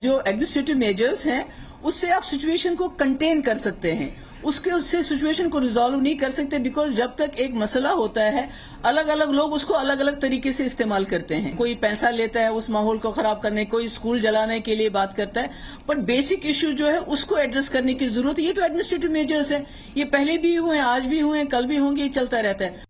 जो एडमिनिस्ट्रेटिव मेजर्स हैं उससे आप सिचुएशन को कंटेन कर सकते हैं, उससे सिचुएशन को रिजॉल्व नहीं कर सकते, बिकॉज जब तक एक मसला होता है अलग अलग लोग उसको अलग अलग तरीके से इस्तेमाल करते हैं। कोई पैसा लेता है उस माहौल को खराब करने, कोई स्कूल जलाने के लिए बात करता है, पर बेसिक इश्यू जो है उसको एड्रेस करने की जरूरत है। ये तो एडमिनिस्ट्रेटिव मेजर्स हैं, ये पहले भी हुए हैं, आज भी हुए हैं, कल भी होंगे, ये चलता रहता है।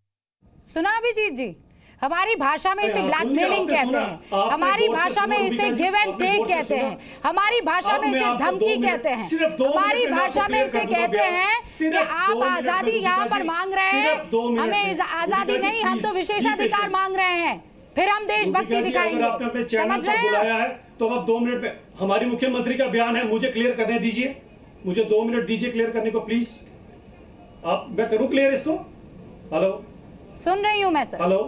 सुना अभिजीत जी, हमारी भाषा में इसे ब्लैकमेलिंग कहते हैं, हमारी भाषा में इसे गिव एंड टेक कहते हैं, हमारी भाषा में इसे धमकी कहते हैं, हमारी भाषा में इसे कहते हैं कि आप आजादी यहाँ पर मांग रहे हैं, हमें आजादी नहीं, हम तो विशेषाधिकार मांग रहे हैं, फिर हम देशभक्ति दिखाएंगे। समझ रहे हैं? तो अब 2 मिनट में हमारी मुख्यमंत्री का बयान है, मुझे क्लियर करने दीजिए, मुझे 2 मिनट दीजिए क्लियर करने को प्लीज। आप मैं करूं क्लियर इसको? हेलो, सुन रही हूं मैं सर। हेलो,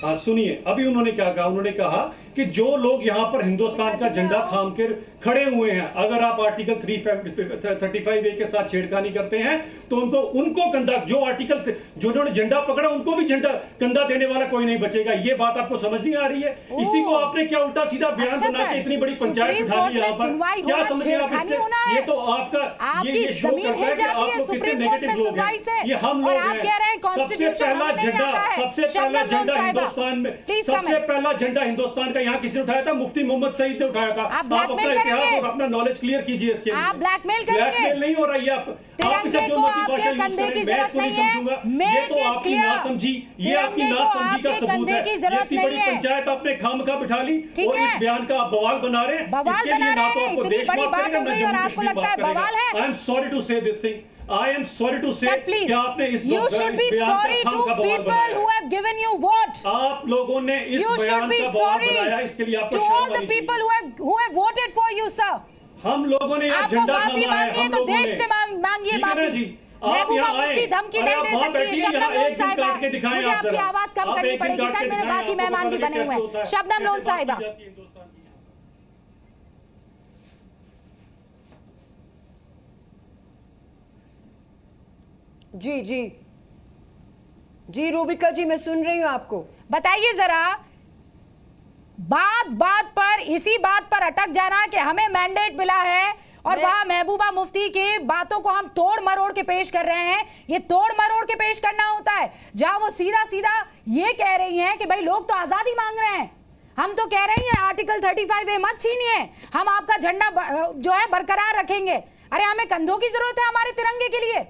हाँ सुनिए, अभी उन्होंने क्या कहा? उन्होंने कहा कि जो लोग यहाँ पर हिंदुस्तान का झंडा थाम कर खड़े हुए हैं, अगर आप आर्टिकल 35A के साथ छेड़खानी करते हैं तो उनको कंधा, जो आर्टिकल जो उन्होंने झंडा पकड़ा उनको भी झंडा कंधा देने वाला कोई नहीं बचेगा। ये बात आपको समझ नहीं आ रही है? इसी को आपने क्या उल्टा सीधा बयान बना के इतनी बड़ी पंचायत बिठा दी यहाँ पर, क्या समझ रहे आप इससे? ये तो आपका ये शो करता है कि आप लोग कितने नेगेटिव लोग हैं। ये हम लोग हैं। सबसे पहला झंडा हिंदुस्तान में, सबसे पहला झंडा हिंदुस्तान का यहाँ किसने उठाया था? मुफ्ती मोहम्मद सईद ने उठाया था। आप अपना इतिहास और अपना नॉलेज क्लियर कीजिए इसके लिए। आप ब्लैकमेल करेंगे? ब्लैकमेल नहीं हो रही है। आप इसे जो मर्जी भाषा यूज करें, मैं इसको नहीं समझूंगा। ये तो आपकी नासमझी, ये आपकी नासमझी का सबूत है। इतनी बड़ी पंचायत आपने खामखा बिठा ली और इस बयान का आप बवाल बना रहे हैं। इसके लिए ना तो आपको देशभक्त करेंगे, मैं जम्मू कश्मीर बात करेगा। आई एम सॉरी टू से this thing, I am sorry to say कि आपने इस You should be sorry to people who have given you vote. आप लोगों ने इस बयान का बवाल बनाया, इसके लिए आपको to all the people who have voted for you, sir. हम लोगों ने यह झंडा माफी मांगी है तो देश से मांगिए माफी। महबूबा मुफ्ती धमकी नहीं दे सकती है। शबनम लोन साहिबा, मुझे आपकी आवाज कम करनी पड़ेगी सर, मेरे बाकी मेहमान भी बने हुए हैं। शबनम लोन साहिबा, जी जी जी रूबिका जी, मैं सुन रही हूं आपको। बताइए जरा, बात पर इसी बात पर अटक जाना कि हमें मैंडेट मिला है और वहां महबूबा मुफ्ती की बातों को हम तोड़ मरोड़ के पेश कर रहे हैं। ये तोड़ मरोड़ के पेश करना होता है जहां वो सीधा सीधा ये कह रही हैं कि भाई लोग तो आजादी मांग रहे हैं, हम तो कह रहे हैं आर्टिकल 35A मत छीनिए, हम आपका झंडा जो है बरकरार रखेंगे। अरे हमें कंधों की जरूरत है हमारे तिरंगे के लिए।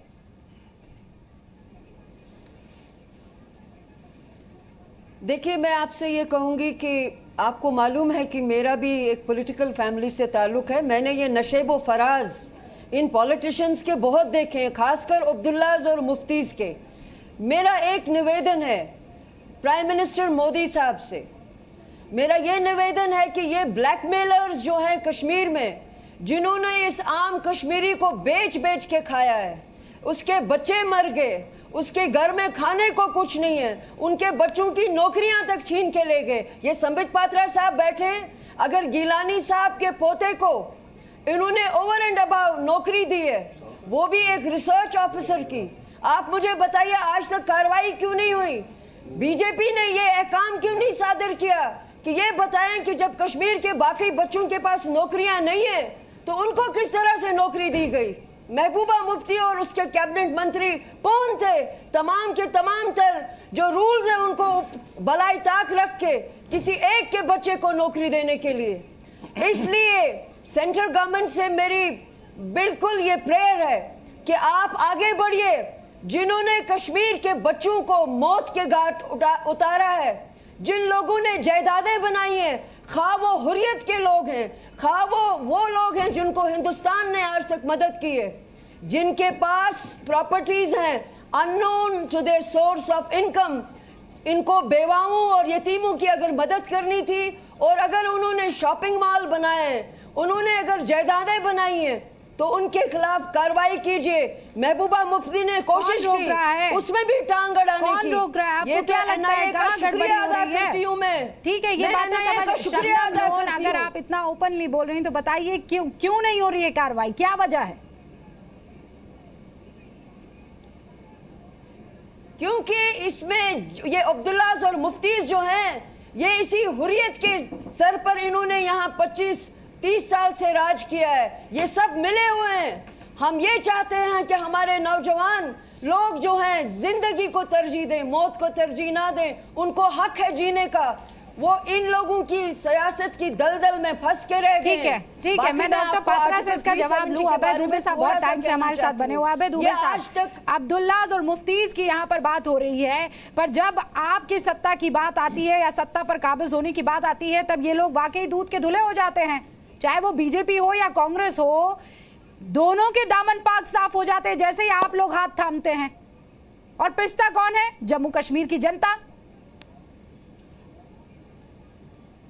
देखिए, मैं आपसे ये कहूंगी कि आपको मालूम है कि मेरा भी एक पॉलिटिकल फैमिली से ताल्लुक है। मैंने ये नशेब व फराज इन पॉलिटिशियंस के बहुत देखे हैं, खासकर अब्दुल्लाज और मुफ्तीज के। मेरा एक निवेदन है प्राइम मिनिस्टर मोदी साहब से, मेरा ये निवेदन है कि ये ब्लैकमेलर्स जो हैं कश्मीर में, जिन्होंने इस आम कश्मीरी को बेच बेच के खाया है, उसके बच्चे मर गए, उसके घर में खाने को कुछ नहीं है, उनके बच्चों की नौकरियां तक छीन के ले गए। ये संबित पात्रा साहब बैठे हैं, अगर गिलानी साहब के पोते को इन्होंने ओवर एंड अबाव नौकरी दी है, वो भी एक रिसर्च ऑफिसर की, आप मुझे बताइए आज तक कार्रवाई क्यों नहीं हुई? बीजेपी ने ये अहकाम क्यों नहीं सादर किया कि ये बताएं कि जब कश्मीर के बाकी बच्चों के पास नौकरियां नहीं है तो उनको किस तरह से नौकरी दी गई? महबूबा मुफ्ती और उसके कैबिनेट मंत्री कौन थे? तमाम के तमाम तर जो रूल्स है उनको भलाई ताक रख के किसी एक के बच्चे को नौकरी देने के लिए। इसलिए सेंट्रल गवर्नमेंट से मेरी बिल्कुल ये प्रेयर है कि आप आगे बढ़िए। जिन्होंने कश्मीर के बच्चों को मौत के घाट उतारा है, जिन लोगों ने जायदादें बनाई हैं, खा वो हुर्रियत के लोग हैं, खा वो लोग हैं जिनको हिंदुस्तान ने आज तक मदद की है, जिनके पास प्रॉपर्टीज हैं unknown to their source of income, इनको बेवाओं और यतीमों की अगर मदद करनी थी और अगर उन्होंने शॉपिंग मॉल बनाए, उन्होंने अगर जायदादें बनाई हैं, तो उनके खिलाफ कार्रवाई कीजिए। महबूबा मुफ्ती ने कोशिश की, उसमें भी टांग अड़ाने की। कौन रोक रहा है? आपको क्या लगता है कहां गड़बड़ी हो रही है? ठीक है, ये बात समझ, अगर आप इतना ओपनली बोल रही हैं तो बताइए क्यों नहीं हो रही है कार्रवाई, क्या वजह है? क्योंकि इसमें ये अब्दुल्लाज और मुफ्तीज जो हैं, ये इसी हुर्रियत के सर पर इन्होंने यहाँ 25-30 साल से राज किया है। ये सब मिले हुए हैं। हम ये चाहते हैं कि हमारे नौजवान लोग जो हैं जिंदगी को तरजीह दें, मौत को तरजीह ना दें। उनको हक है जीने का। वो इन लोगों की सियासत की दलदल में फंस के रह गए। ठीक है, मैं डॉक्टर पात्रा से इसका जवाब लूं। अबे दुबे साहब बहुत टाइम से हमारे साथ बने हुए। अबे दुबे साहब, अब्दुल्लाज और मुफ्तीज की यहाँ पर बात हो रही है, पर जब आपकी सत्ता की बात आती है या सत्ता पर काबिज होने की बात आती है, तब ये लोग वाकई दूध के धुले हो जाते हैं। चाहे वो बीजेपी हो या कांग्रेस हो, दोनों के दामन पाक साफ हो जाते हैं जैसे ही आप लोग हाथ थामते हैं। और पिस्ता कौन है? जम्मू कश्मीर की जनता।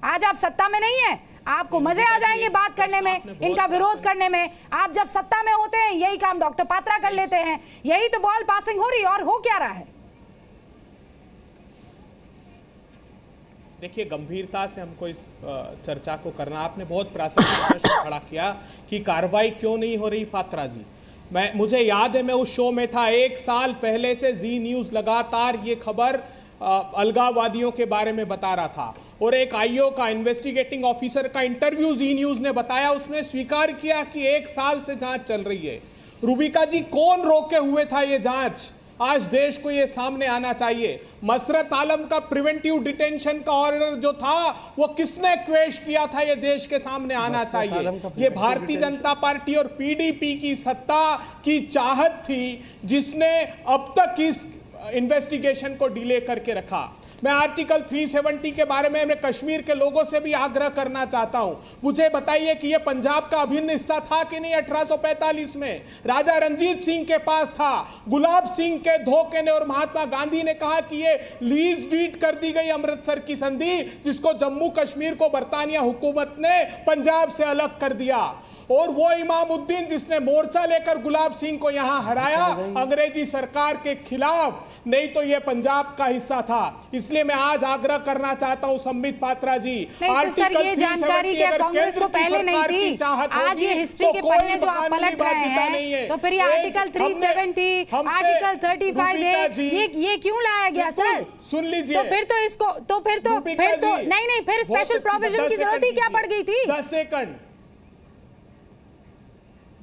आज आप सत्ता में नहीं है, आपको मजे आ जाएंगे बात करने में, इनका विरोध करने में। आप जब सत्ता में होते हैं यही काम डॉक्टर पात्रा कर लेते हैं। यही तो बॉल पासिंग हो रही है, और हो क्या रहा है? देखिए, गंभीरता से हमको इस चर्चा को करना। आपने बहुत प्रासंगिक प्रश्न खड़ा किया कि कार्रवाई क्यों नहीं हो रही। पात्रा जी, मुझे याद है, मैं उस शो में था 1 साल पहले से जी न्यूज़ लगातार ये खबर अलगाववादियों के बारे में बता रहा था, और एक आईओ का, इन्वेस्टिगेटिंग ऑफिसर का इंटरव्यू जी न्यूज़ ने बताया। उसने स्वीकार किया कि 1 साल से जांच चल रही है। रूबिका जी, कौन रोके हुए था ये जांच? आज देश को ये सामने आना चाहिए। मसरत आलम का प्रिवेंटिव डिटेंशन का ऑर्डर जो था, वो किसने क्वेश किया था, ये देश के सामने आना चाहिए। ये भारतीय जनता पार्टी और पीडीपी की सत्ता की चाहत थी, जिसने अब तक इस इन्वेस्टिगेशन को डिले करके रखा। मैं आर्टिकल 370 के बारे में मैं कश्मीर के लोगों से भी आग्रह करना चाहता हूं। मुझे बताइए कि यह पंजाब का अभिन्न हिस्सा था कि नहीं? 1845 में राजा रंजीत सिंह के पास था। गुलाब सिंह के धोखे ने और महात्मा गांधी ने कहा कि यह लीज डीड कर दी गई अमृतसर की संधि, जिसको जम्मू कश्मीर को बरतानिया हुकूमत ने पंजाब से अलग कर दिया। और वो इमामुद्दीन जिसने मोर्चा लेकर गुलाब सिंह को यहां हराया अंग्रेजी सरकार के खिलाफ, नहीं तो ये पंजाब का हिस्सा था। इसलिए मैं आज आग्रह करना चाहता हूं संबित पात्रा जी, तो सर ये जानकारी क्या कांग्रेस को पहले नहीं थी? आज ये हिस्ट्री के पन्ने जो आप पलट रहे हैं, तो फिर ये आर्टिकल 370, आर्टिकल 35A ये क्यों लाया गया सर? सुन लीजिए। तो फिर तो इसको फिर तो नहीं फिर स्पेशल प्रोविजन की जरूरत ही क्या पड़ गई थी? 10 सेकंड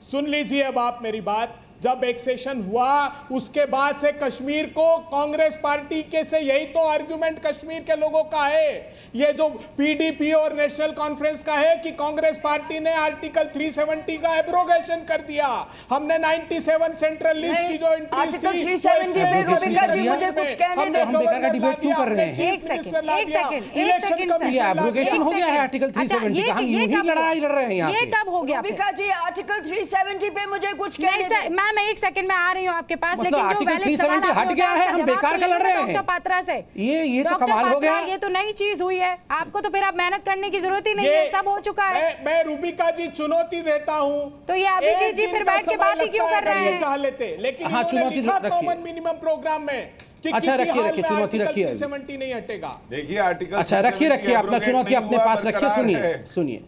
सुन लीजिए अब आप मेरी बात। जब एक सेशन हुआ उसके बाद से कश्मीर को कांग्रेस पार्टी के से यही तो आर्गुमेंट कश्मीर के लोगों का है, ये जो पीडीपी और नेशनल कॉन्फ्रेंस का है कि कांग्रेस पार्टी ने आर्टिकल 370 का एब्रोगेशन कर दिया। हमने 97 सेंट्रल लिस्ट की जो एंट्रीज थी, आर्टिकल 370 पे रूबिका जी मुझे कुछ कहने दो। हम बेकार का डिबेट क्यों कर रहे हैं? एक सेकंड ये एब्रोगेशन हो गया है आर्टिकल 370 का, हम यूं ही लड़ाई लड़ रहे हैं यहाँ ये पे। कब हो गया? रूबिका जी आर्टिकल 370 पे मुझे कुछ कहने दो। मैम एक सेकंड में आ रही हूँ आपके पास, मतलब लेकिन जो आर्टिकल वैलिड सवाल 370 हट गया है, हम बेकार का लड़ रहे हैं डॉक्टर पात्रा से। ये तो कमाल हो गया। ये तो नई चीज हुई है, आपको तो फिर आप मेहनत करने की जरूरत ही नहीं है, सब हो चुका है। मैं रूबिका जी चुनौती देता हूँ, तो ये अभिजीत जी फिर बैठ के बात ही क्यों कर रहे हैं? चाह लेते, लेकिन हाँ, चुनौती रखिए। कॉमन मिनिमम प्रोग्राम में अच्छा रखिए, चुनौती रखिए, 370 नहीं हटेगा। देखिए आर्टिकल अच्छा रखिए अपना चुनौती अपने पास रखिए। सुनिए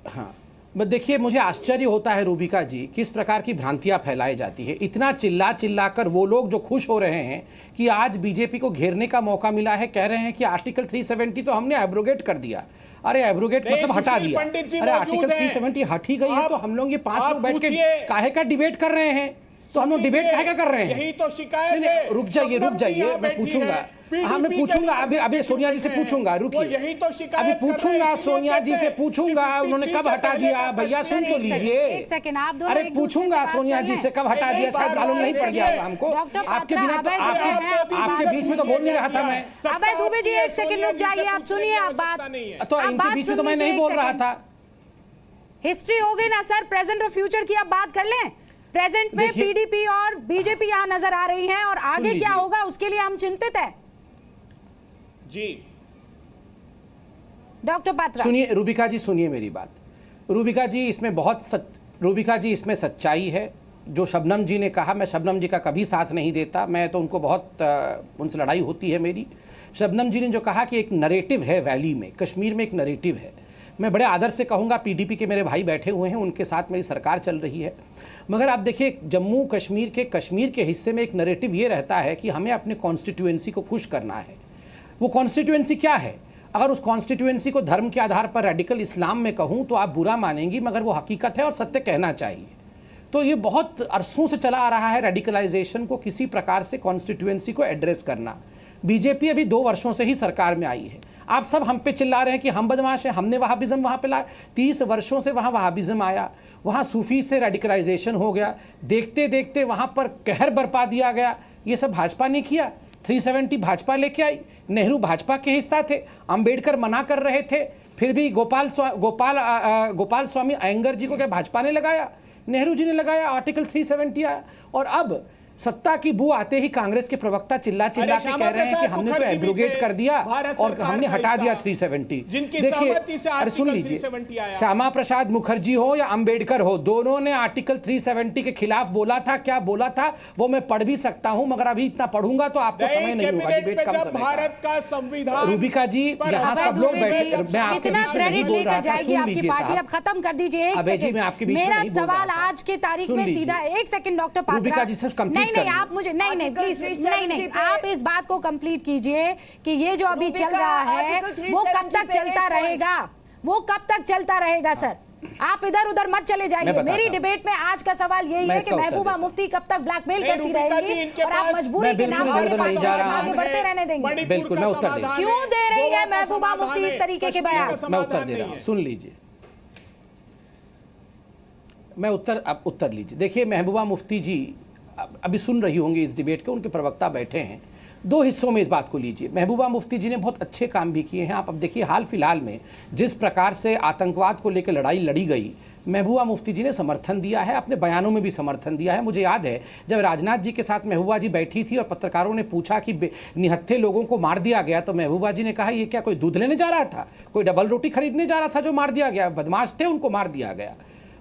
हाँ, बस देखिए मुझे आश्चर्य होता है रूबिका जी किस प्रकार की भ्रांतियां फैलाई जाती है। इतना चिल्ला कर वो लोग जो खुश हो रहे हैं कि आज बीजेपी को घेरने का मौका मिला है, कह रहे हैं कि आर्टिकल 370 तो हमने एब्रोगेट कर दिया। अरे एब्रोगेट मतलब हटा दिया। अरे आर्टिकल 370 हट ही गई है तो हम लोग ये 5 लोग बैठ के काहे का डिबेट कर रहे हैं? तो हम लोग डिबेट काहे का कर रहे हैं? यही तो शिकायत है। रुक जाइए, मैं पूछूंगा। हाँ मैं पूछूंगा, अभी सोनिया जी से पूछूंगा, रुकिए। यही तो शिकायत अभी पूछूंगा सोनिया जी से, पूछूंगा उन्होंने कब हटा दिया। भैया सुन तो लीजिए, एक सेकंड आप दोनों। अरे पूछूंगा सोनिया जी से कब हटा दिया, शायद मालूम नहीं पड़ गया हमको। आपके बिना तो आपके बीच में तो बोल नहीं रहा था मैं। अबे दुबे जी एक सेकंड रुक जाइए, आप सुनिए आप बात। तो इनके बीच में तो मैं नहीं बोल रहा था। हिस्ट्री हो गई ना सर, प्रेजेंट और फ्यूचर की आप बात कर लें। प्रेजेंट में पीडीपी और बीजेपी यहाँ नजर आ रही हैं और आगे क्या होगा उसके लिए हम चिंतित हैं जी। डॉक्टर पात्रा सुनिए, रूबिका जी सुनिए मेरी बात। रूबिका जी इसमें सच्चाई है। जो शबनम जी ने कहा, मैं शबनम जी का कभी साथ नहीं देता, मैं तो उनको बहुत उनसे लड़ाई होती है मेरी। शबनम जी ने जो कहा कि एक नरेटिव है वैली में, कश्मीर में एक नरेटिव है, मैं बड़े आदर से कहूँगा पीडीपी के मेरे भाई बैठे हुए हैं, उनके साथ मेरी सरकार चल रही है। मगर आप देखिए जम्मू कश्मीर के हिस्से में एक नरेटिव ये रहता है कि हमें अपने कॉन्स्टिट्यूएंसी को खुश करना है। वो कॉन्स्टिट्यूएंसी क्या है? अगर उस कॉन्स्टिट्यूएंसी को धर्म के आधार पर रेडिकल इस्लाम में कहूँ तो आप बुरा मानेंगी, मगर वो हकीकत है और सत्य कहना चाहिए। तो ये बहुत अरसों से चला आ रहा है रेडिकलाइजेशन को किसी प्रकार से कॉन्स्टिट्यूएंसी को एड्रेस करना। बीजेपी अभी 2 वर्षों से ही सरकार में आई है। आप सब हम पे चिल्ला रहे हैं कि हम बदमाश हैं, हमने वहाबिज्म वहाँ पे लाया। 30 वर्षों से वहाँ वहाबिज्म आया, वहाँ सूफी से रेडिकलाइजेशन हो गया, देखते देखते वहाँ पर कहर बरपा दिया गया। ये सब भाजपा ने किया। 370 भाजपा लेके आई, नेहरू भाजपा के हिस्सा थे, अंबेडकर मना कर रहे थे, फिर भी गोपाल स्वामी अयंगर जी को क्या भाजपा ने लगाया? नेहरू जी ने लगाया, आर्टिकल 370 आया। और अब सत्ता की बू आते ही कांग्रेस के प्रवक्ता चिल्ला के कह रहे हैं कि हमने तो एब्रोगेट कर दिया और हमने हटा दिया 370। देखिए अरे सुन लीजिए, श्यामा प्रसाद मुखर्जी हो या अंबेडकर हो, दोनों ने आर्टिकल 370 के खिलाफ बोला था। क्या बोला था वो मैं पढ़ भी सकता हूं, मगर अभी इतना पढ़ूंगा तो आपको समय नहीं होगा, डिबेट कम समय भारत का संविधान। रूबिका जी यहाँ सब लोग बैठे, मैं आपके बीच में नहीं बोल रहा था, सुन लीजिए साहब। अब खत्म कर दीजिए एक सेकंड। मेरा सवाल आज के तारीख में सीधा, एक सेकंड डॉक्टर पात्रा, रूबिका जी सिर्फ नहीं आप मुझे नहीं प्लीज नहीं आप इस बात को कंप्लीट कीजिए कि ये जो अभी चल रहा है वो कब तक चलता रहेगा? वो कब तक चलता रहेगा सर? आप इधर उधर मत चले जाइए। मेरी डिबेट में आज का सवाल यही है कि महबूबा मुफ्ती कब तक ब्लैकमेल करती रहेंगी और आप मजबूरी के नाम पर आगे बढ़ते रहने देंगे? बिल्कुल मैं उत्तर दे रहा हूं। क्यों दे रही है महबूबा मुफ्ती इस तरीके के बयान? मैं उत्तर दे रहा हूं, सुन लीजिए। मैं उत्तर लीजिए। देखिए महबूबा मुफ्ती जी अभी सुन रही होंगी इस डिबेट के, उनके प्रवक्ता बैठे हैं। 2 हिस्सों में इस बात को लीजिए। महबूबा मुफ्ती जी ने बहुत अच्छे काम भी किए हैं। आप अब देखिए हाल फिलहाल में जिस प्रकार से आतंकवाद को लेकर लड़ाई लड़ी गई, महबूबा मुफ्ती जी ने समर्थन दिया है, अपने बयानों में भी समर्थन दिया है। मुझे याद है जब राजनाथ जी के साथ महबूबा जी बैठी थी और पत्रकारों ने पूछा कि निहत्थे लोगों को मार दिया गया, तो महबूबा जी ने कहा ये क्या कोई दूध लेने जा रहा था, कोई डबल रोटी खरीदने जा रहा था जो मार दिया गया? बदमाश थे, उनको मार दिया गया।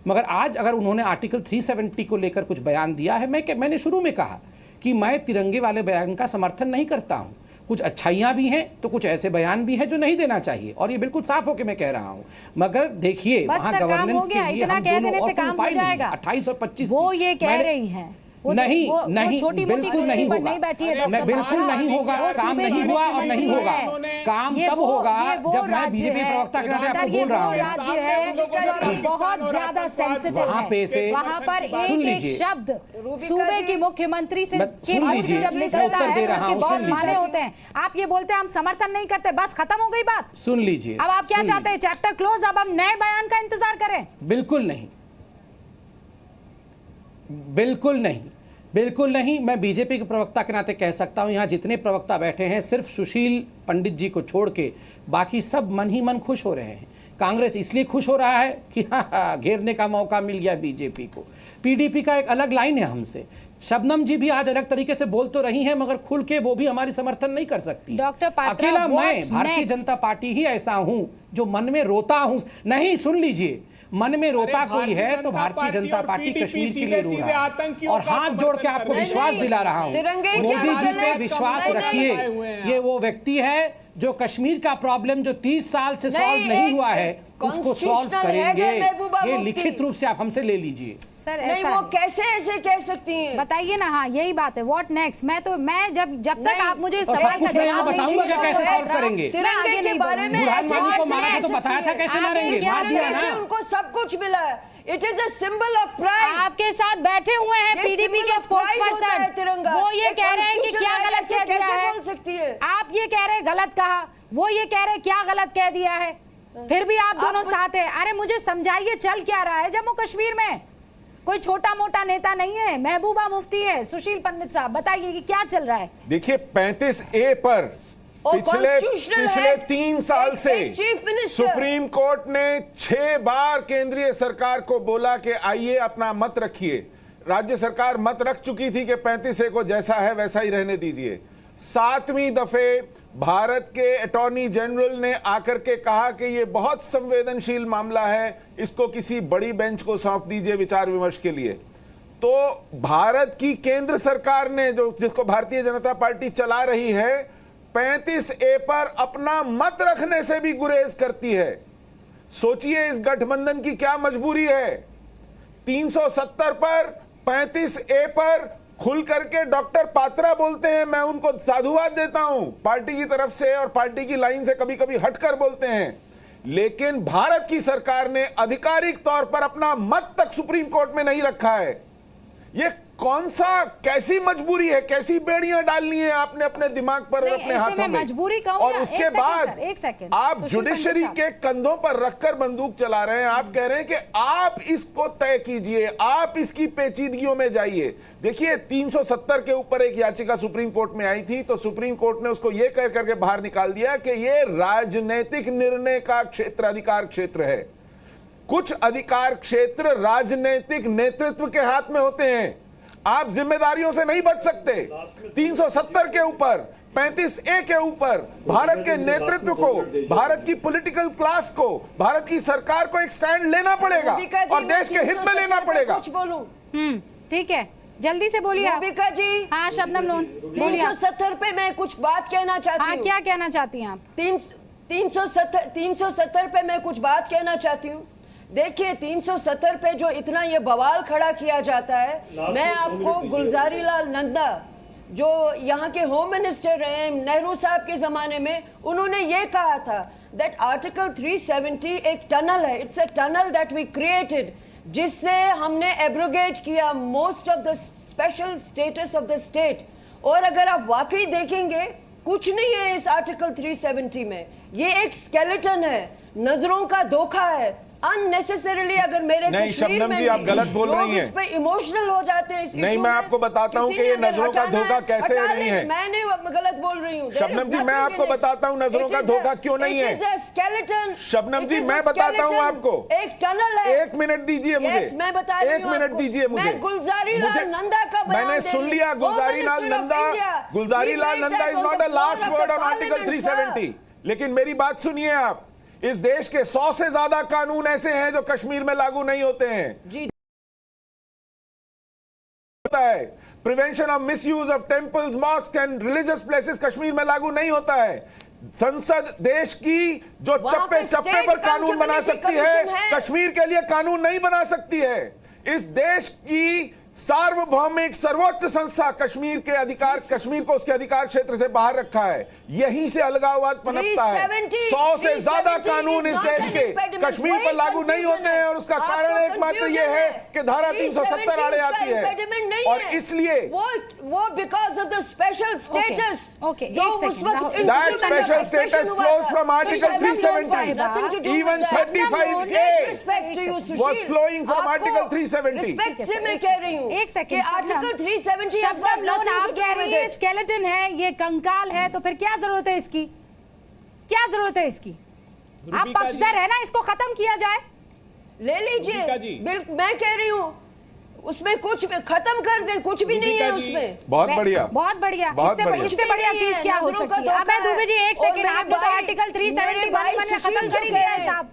मगर आज अगर उन्होंने आर्टिकल 370 को लेकर कुछ बयान दिया है, मैंने शुरू में कहा कि मैं तिरंगे वाले बयान का समर्थन नहीं करता हूं। कुछ अच्छाइयां भी हैं तो कुछ ऐसे बयान भी हैं जो नहीं देना चाहिए, और ये बिल्कुल साफ होकर मैं कह रहा हूं। मगर देखिए वहां गवर्नेंस के लिए हम दोनों और उपाय नहीं, 28 और 25 वो ये कह रही हैं नहीं वो नहीं छोटी मोटी बिल्कुल कुर्सी नहीं पर होगा। नहीं बैठी है मैं डॉक्टर बिल्कुल पात्रा। नहीं होगा, वो काम सूबे नहीं की हुआ और नहीं मुख्यमंत्री होगा। है। काम ये तब वो- होगा ये वो जब मैं राज्य बीजेपी है। प्रवक्ता के नाते सर, आपको ये बोल रहा वो हूँ। राज्य है जो बहुत ज्यादा सेंसिटिव वहाँ पे से है। वहाँ पर सुन एक एक लीजिए। शब्द सूबे की मुख्यमंत्री से सुन के मुंह से लीजिए, जब मैं निकलता उत्तर दे है रहा उसके हूँ, बहुत सुन माने लीजिए। होते हैं। आप ये बोलते हैं हम समर्थन नहीं करते, बस खत्म हो गई बात। सुन लीजिए, अब आप क्या सुन चाहते हैं? चैप्टर क्लोज, अब हम नए बयान का इंतजार करें? बिल्कुल नहीं, बिल्कुल नहीं, बिल्कुल नहीं। मैं बीजेपी के प्रवक्ता के नाते कह सकता हूं, यहां जितने प्रवक्ता बैठे हैं सिर्फ सुशील पंडित जी को छोड़ के बाकी सब मन ही मन खुश हो रहे हैं। कांग्रेस इसलिए खुश हो रहा है कि हाँ घेरने का मौका मिल गया बीजेपी को। पीडीपी का एक अलग लाइन है हमसे। शबनम जी भी आज अलग तरीके से बोल तो रही हैं, मगर खुल के वो भी हमारी समर्थन नहीं कर सकती। डॉक्टर पात्रा, अकेला मैं what भारतीय next? जनता पार्टी ही ऐसा हूं जो मन में रोता हूं। नहीं, सुन लीजिए, मन में रोता कोई है तो भारतीय जनता पार्टी कश्मीर के लिए रो रहा है। और हाथ जोड़ के आपको विश्वास दिला रहा हूं, मोदी जी पे विश्वास रखिए। ये वो व्यक्ति है जो कश्मीर का प्रॉब्लम जो 30 साल से सॉल्व नहीं हुआ है उसको सॉल्व करेंगे। ये लिखित रूप से आप हमसे ले लीजिए। सर नहीं, ऐसा वो है। कैसे ऐसे कह सकती हैं? बताइए ना। हाँ, यही बात है। What next? मैं जब तक आप मुझे और सवाल सब कुछ का मैं यहाँ जवाब नहीं बताऊंगा क्या कैसे दीजिए, सॉल्व करेंगे। तिरंगे के बारे में बुरहान ऐसे वानी को कैसे मारा था तो कह बताया था सकती कैसे हैं? मारेंगे, आगे मार दिया कैसे ना। उनको सब कुछ मिला है। It is a symbol of pride. आपके साथ बैठे हुए हैं पीडीपी के स्पोर्ट्स पर्सन, तिरंगा वो ये कह रहे हैं कि क्या गलत कह दिया है। बोल सकती है? आप ये कह रहे हैं गलत कहा, वो ये कह रहे हैं क्या गलत कह दिया है, फिर भी आप दोनों साथ हैं। अरे मुझे समझाइए चल क्या रहा है जम्मू कश्मीर में? कोई छोटा मोटा नेता नहीं है, महबूबा मुफ्ती है। सुशील पंडित साहब बताइए कि क्या चल रहा है? देखिए 35A पर पिछले 3 साल से सुप्रीम कोर्ट ने 6 बार केंद्रीय सरकार को बोला कि आइए अपना मत रखिए। राज्य सरकार मत रख चुकी थी कि 35A को जैसा है वैसा ही रहने दीजिए। 7वीं दफे भारत के अटॉर्नी जनरल ने आकर के कहा कि ये बहुत संवेदनशील मामला है, इसको किसी बड़ी बेंच को सौंप दीजिए विचार विमर्श के लिए। तो भारत की केंद्र सरकार ने जिसको भारतीय जनता पार्टी चला रही है 35A पर अपना मत रखने से भी गुरेज करती है। सोचिए इस गठबंधन की क्या मजबूरी है। 370 पर 35A पर खुल करके डॉक्टर पात्रा बोलते हैं, मैं उनको साधुवाद देता हूं, पार्टी की तरफ से और पार्टी की लाइन से कभी कभी हटकर बोलते हैं, लेकिन भारत की सरकार ने आधिकारिक तौर पर अपना मत तक सुप्रीम कोर्ट में नहीं रखा है। ये कौन सा कैसी मजबूरी है, कैसी बेड़ियां डालनी है आपने अपने दिमाग पर और अपने हाथों में। मजबूरी और उसके बाद एक सेकंड आप जुडिशरी के कंधों पर रखकर बंदूक चला रहे हैं। आप कह रहे हैं कि आप इसको तय कीजिए, आप इसकी पेचीदगियों में जाइए। देखिए 370 के ऊपर एक याचिका सुप्रीम कोर्ट में आई थी, तो सुप्रीम कोर्ट ने उसको यह कह करके बाहर निकाल दिया कि यह राजनीतिक निर्णय का क्षेत्र, अधिकार क्षेत्र है। कुछ अधिकार क्षेत्र राजनीतिक नेतृत्व के हाथ में होते हैं, आप जिम्मेदारियों से नहीं बच सकते। 370 के ऊपर 35A के ऊपर भारत के नेतृत्व को, भारत की पॉलिटिकल क्लास को, भारत की सरकार को एक स्टैंड लेना पड़ेगा और देश के हित में लेना पड़ेगा। कुछ बोलूं? ठीक है, जल्दी से बोलिए रूबिका जी। हाँ शबनम लोन बोलिए। 370 पे मैं कुछ बात कहना चाहती हूँ। हाँ, क्या कहना चाहती हैं आप? 370 पे मैं कुछ बात कहना चाहती हूँ। देखिए 370 पे जो इतना ये बवाल खड़ा किया जाता है, मैं आपको गुलजारी लाल नंदा जो यहाँ के होम मिनिस्टर रहे नेहरू साहब के जमाने में, उन्होंने ये कहा था दैट आर्टिकल 370 एक टनल है, it's a tunnel that we created, जिससे हमने एब्रोगेट किया most of the special status of the state. और अगर आप वाकई देखेंगे कुछ नहीं है इस आर्टिकल 370 में, ये एक स्केलेटन है, नजरों का धोखा है। अननेसेसरीली अगर मेरे नहीं शबनम जी आप गलत बोल रही हैं, इस पे इमोशनल हो जाते हैं। नहीं मैं आपको बताता हूं कि ये नजरों का धोखा कैसे नहीं है। मैंने गलत बोल रही हूं शबनम जी, मैं आपको बताता हूं नजरों का धोखा क्यों नहीं है। शबनम जी मैं बताता हूं आपको, एक टनल है। 1 मिनट दीजिए मुझे, मैं बता रही हूं 1 मिनट दीजिए मुझे। गुलजारी लाल नंदा का मैंने सुन लिया। Gulzari Lal Nanda is not a last word on article 370, लेकिन मेरी बात सुनिए आप। इस देश के 100 से ज्यादा कानून ऐसे हैं जो कश्मीर में लागू नहीं होते हैं। Prevention of misuse of temples, mosque and religious places Kashmir में लागू नहीं होता है। संसद देश की जो चप्पे चप्पे पर कानून बना सकती है, कश्मीर के लिए कानून नहीं बना सकती है। इस देश की सार्वभौमिक सर्वोच्च संस्था कश्मीर के अधिकार, कश्मीर को उसके अधिकार क्षेत्र से बाहर रखा है। यहीं से अलगाववाद पनपता है। 100 से ज्यादा कानून इस देश के कश्मीर पर लागू नहीं होते हैं और उसका कारण एकमात्र यह है कि धारा 370 आड़े आती है। और इसलिए वो because of the special status, that special status flows from Article 370. Even 35A was flowing from Article 370. से मैं कह रही हूँ एक सेकंड, आर्टिकल 370 शबनम लोन आप कह रही है स्केलेटन है, ये कंकाल है, तो फिर क्या जरूरत है इसकी? क्या जरूरत है इसकी? आप पक्षधर है ना, इसको खत्म किया जाए, ले लीजिए। मैं कह रही हूँ उसमें कुछ खत्म कर दे, कुछ भी नहीं है उसमें। बहुत बढ़िया, बहुत बढ़िया। इससे बढ़िया चीज क्या हो सकती है? अबे दुबे जी एक सेकंड, आपने तो आर्टिकल 370 बनी में खत्म कर ही दिया है साहब।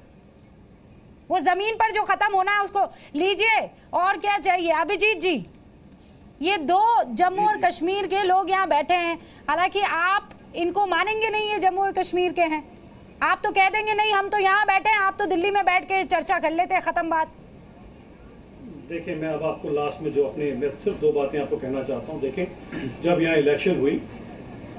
वो जमीन पर जो खत्म होना है उसको लीजिए, और क्या चाहिए? अभिजीत जी, ये 2 जम्मू और कश्मीर के लोग यहाँ बैठे हैं, हालांकि आप इनको मानेंगे नहीं, ये जम्मू और कश्मीर के हैं। आप तो कह देंगे नहीं हम तो यहाँ बैठे हैं, आप तो दिल्ली में बैठ के चर्चा कर लेते हैं, खत्म बात। देखिए, मैं अब आपको लास्ट में जो मैं सिर्फ 2 बातें आपको कहना चाहता हूँ। देखें, जब यहाँ इलेक्शन हुई,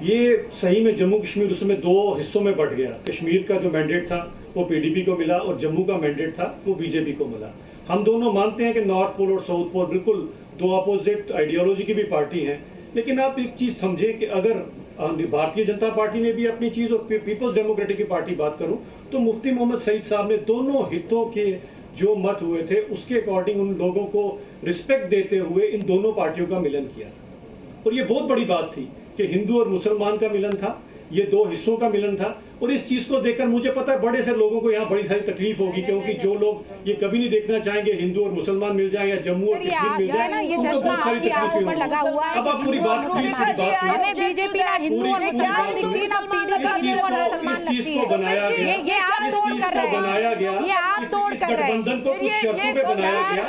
ये सही में जम्मू कश्मीर उसमें 2 हिस्सों में बट गया। कश्मीर का जो मैंडेट था वो पीडीपी को मिला और जम्मू का मैंडेट था वो बीजेपी को मिला। हम दोनों मानते हैं कि नॉर्थ पोल और साउथ पोल बिल्कुल 2 अपोजिट आइडियोलॉजी की भी पार्टी हैं, लेकिन आप एक चीज समझें कि अगर भारतीय जनता पार्टी ने भी अपनी चीज और पीपल्स डेमोक्रेटिक की पार्टी बात करूं तो मुफ्ती मोहम्मद सईद साहब ने दोनों हितों के जो मत हुए थे उसके अकॉर्डिंग उन लोगों को रिस्पेक्ट देते हुए इन दोनों पार्टियों का मिलन किया। और ये बहुत बड़ी बात थी कि हिंदू और मुसलमान का मिलन था, ये 2 हिस्सों का मिलन था। और इस चीज को देखकर मुझे पता है बड़े से लोगों को यहाँ बड़ी सारी तकलीफ होगी, क्योंकि जो लोग ये कभी नहीं देखना चाहेंगे हिंदू और मुसलमान मिल जाए या जम्मू और कश्मीर मिल जाए, ये चश्मा आपकी आंखों पर लगा हुआ है। अब आप पूरी बात हमें बीजेपी ना हिंदू और मुसलमान दिखती, ना पीडीपी हिंदू और मुसलमान लगती है। ये आप तोड़ कर रहे हैं, ये आप तोड़ कर रहे हैं,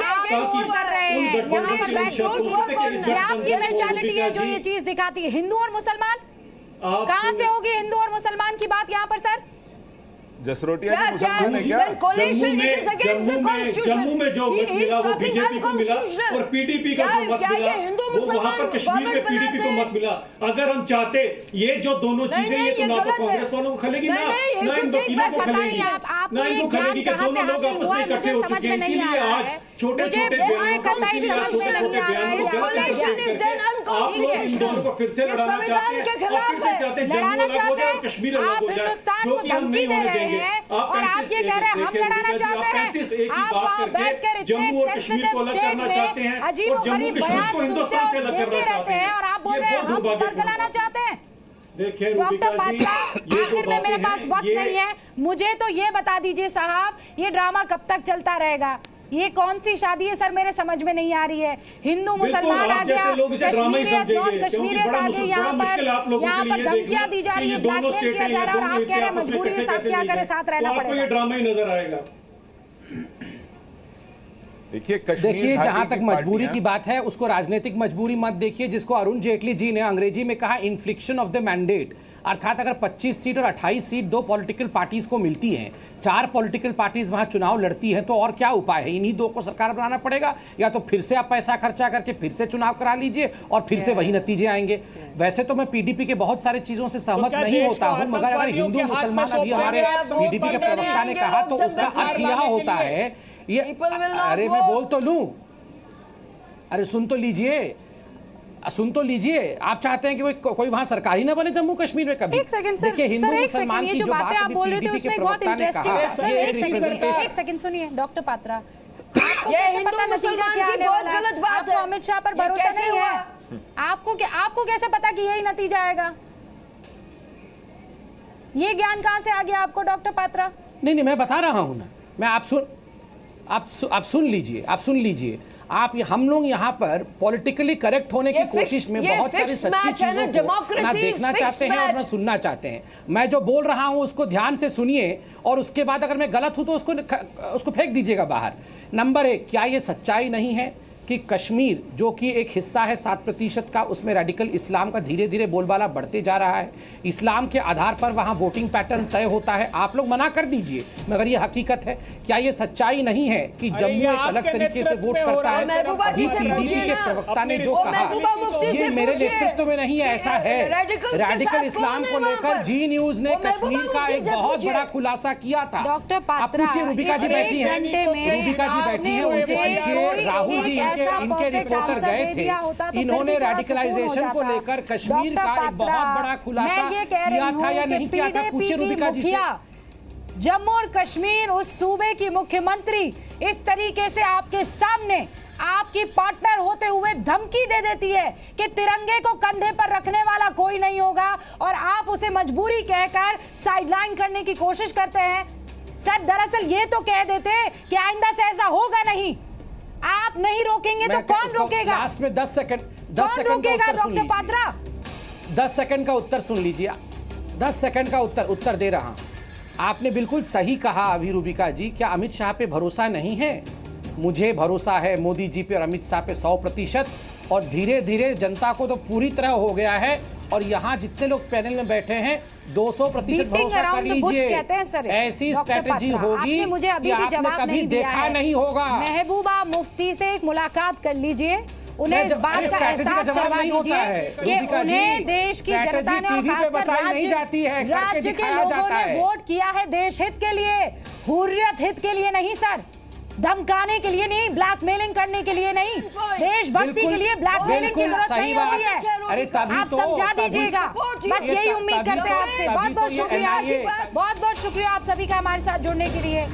आप तोड़ कर रहे हैं। यहाँ पर बैठ के आपकी मेंटालिटी है जो ये चीज दिखाती है। हिंदू और मुसलमान कहाँ से होगी हिंदू और मुसलमान की बात यहाँ पर सर? जसरोटिया जी मुसलमान है क्या? जम्मू में जो मत मिला वो बीजेपी को मिला और पीडीपी का जो मत मिला वो वहाँ पर कश्मीर में पीडीपी को मत मिला। अगर हम चाहते ये जो दोनों चीजें ये तो ना तो कांग्रेस वालों को खलेगी ना इन वकीलों को खलेगी, ना इनको खलेगी कि दोनों लोग आपस में इकट्ठे हो चुके हैं। इसीलिए आज छोटे छोटे बयानों को आप लोग इन दोनों को फिर से लड़ाना चाहते हैं और फिर से चाहते हैं जम्मू अलग हो जाए और कश्मीर अलग हो जाए, जो कि हम नहीं होने देंगे। और आप ये कह रहे हैं हम लड़ाना चाहते हैं, आप वहाँ बैठकर इतने सेंसिटिव स्टेट में अजीबोगरीब बयान सुनते और देते रहते हैं और आप बोल रहे हैं हम बरगलाना चाहते हैं। डॉक्टर पात्रा, आखिर में मेरे पास वक्त नहीं है, मुझे तो ये बता दीजिए साहब, ये ड्रामा कब तक चलता रहेगा? ये कौन सी शादी है सर, मेरे समझ में नहीं आ रही है। हिंदू मुसलमान आ गया, कश्मीरियत नॉन कश्मीरियत आ गई, यहाँ पर धमकियां दी जा रही है, ब्लैकमेल किया जा रहा है और आप कह रहे हैं मजबूरी है, साथ क्या करें, साथ रहना पड़ेगा। ड्रामा ही नजर आएगा। देखिए, जहां तक मजबूरी की बात है उसको राजनीतिक मजबूरी मत देखिए, जिसको अरुण जेटली जी ने अंग्रेजी में कहा इन्फ्लिक्शन ऑफ द मैंडेट, अर्थात अगर 25 सीट और 28 सीट 2 पॉलिटिकल पार्टीज को मिलती हैं, 4 पॉलिटिकल पार्टीज वहां चुनाव लड़ती हैं, तो और क्या उपाय है? इन्हीं 2 को सरकार बनाना पड़ेगा, या तो फिर से आप पैसा खर्चा करके फिर से चुनाव करा लीजिए और फिर से वही नतीजे आएंगे। वैसे तो मैं पीडीपी के बहुत सारे चीजों से सहमत नहीं होता हूं, मगर अगर हिंदू मुसलमान अभी हमारे पीडीपी के प्रवक्ता ने कहा तो उसका अर्थ यह होता है, ये अरे मैं बोल तो लूं, अरे सुन तो लीजिए, आप चाहते हैं कि कोई वहां सरकारी ना बने जम्मू कश्मीर में कभी? एक सेकंड सर, देखिए हिंदू मुसलमान की जो बातें आप बोल रहे थे उसमें बहुत इंटरेस्टिंग है सर। एक सेकंड सुनिए डॉक्टर पात्रा, आपको कैसे पता नतीजा क्या आने वाला है? आपको अमित शाह पर भरोसा नहीं है? आपको कैसे पता कि यही नतीजा आएगा? ये ज्ञान कहां से आ गया आपको डॉक्टर पात्रा? नहीं, मैं बता रहा हूं ना, मैं आप सुन लीजिए। हम लोग यहाँ पर पॉलिटिकली करेक्ट होने की कोशिश में बहुत सारी सच्ची चीजों को ना देखना चाहते हैं और ना सुनना चाहते हैं। मैं जो बोल रहा हूँ उसको ध्यान से सुनिए और उसके बाद अगर मैं गलत हूं तो उसको फेंक दीजिएगा बाहर। नंबर 1, क्या ये सच्चाई नहीं है कि कश्मीर जो कि एक हिस्सा है 7% का, उसमें रेडिकल इस्लाम का धीरे धीरे बोलबाला बढ़ते जा रहा है, इस्लाम के आधार पर वहाँ वोटिंग पैटर्न तय होता है। आप लोग मना कर दीजिए, मगर ये हकीकत है। क्या ये सच्चाई नहीं है कि जम्मू एक अलग तरीके से वोट करता है? अभी पीडीपी के प्रवक्ता ने जो कहा, ये मेरे नेतृत्व में नहीं है, ऐसा है। रेडिकल इस्लाम को लेकर जी न्यूज ने कश्मीर का एक बहुत बड़ा खुलासा किया था। डॉक्टर पात्रा, पूछिए, रूबिका जी बैठी हैं, रूबिका जी बैठी हैं, उनसे पूछिए। राहुल जी इनके रिपोर्टर गए थे, इन्होंने रेडिकलाइजेशन को लेकर कश्मीर का एक बहुत बड़ा खुलासा किया था या नहीं किया था? पूछिए रूबिका जी से। जम्मू और कश्मीर उस सूबे की मुख्यमंत्री इस तरीके से आपके सामने आपकी पार्टनर होते हुए धमकी दे देती है कि तिरंगे को कंधे पर रखने वाला कोई नहीं होगा, और आप उसे मजबूरी कहकर साइडलाइन करने की कोशिश करते हैं। सर, दरअसल ये तो कह देते कि आइंदा से ऐसा होगा नहीं। आप नहीं रोकेंगे तो कौन रोकेगा? लास्ट में 10 सेकंड रोकेगा डॉक्टर पात्रा? 10 सेकंड का उत्तर सुन लीजिए। 10 सेकंड का उत्तर दे रहा हूं। आपने बिल्कुल सही कहा अभी रूबिका जी। क्या अमित शाह पे भरोसा नहीं है? मुझे भरोसा है मोदी जी पे और अमित शाह पे 100%, और धीरे धीरे जनता को तो पूरी तरह हो गया है। और यहाँ जितने लोग पैनल में बैठे हैं 200% भरोसा कर लीजिए। ऐसी स्ट्रेटेजी होगी कि आपने कभी देखा नहीं होगा। महबूबा मुफ्ती से एक मुलाकात कर लीजिए, उन्हें इस बात का एहसास करवा दीजिए कि उन्हें देश की जनता ने और खासकर राज्य के लोगों ने वोट किया है देश हित के लिए, हुर्रियत हित के लिए नहीं सर, धमकाने के लिए नहीं, ब्लैकमेलिंग करने के लिए नहीं, देशभक्ति के लिए ब्लैकमेलिंग की जरूरत नहीं होती है। अरे आप समझा दीजिएगा, बस यही उम्मीद करते हैं आपसे। बहुत बहुत शुक्रिया, बहुत बहुत शुक्रिया आप सभी का हमारे साथ जुड़ने के लिए।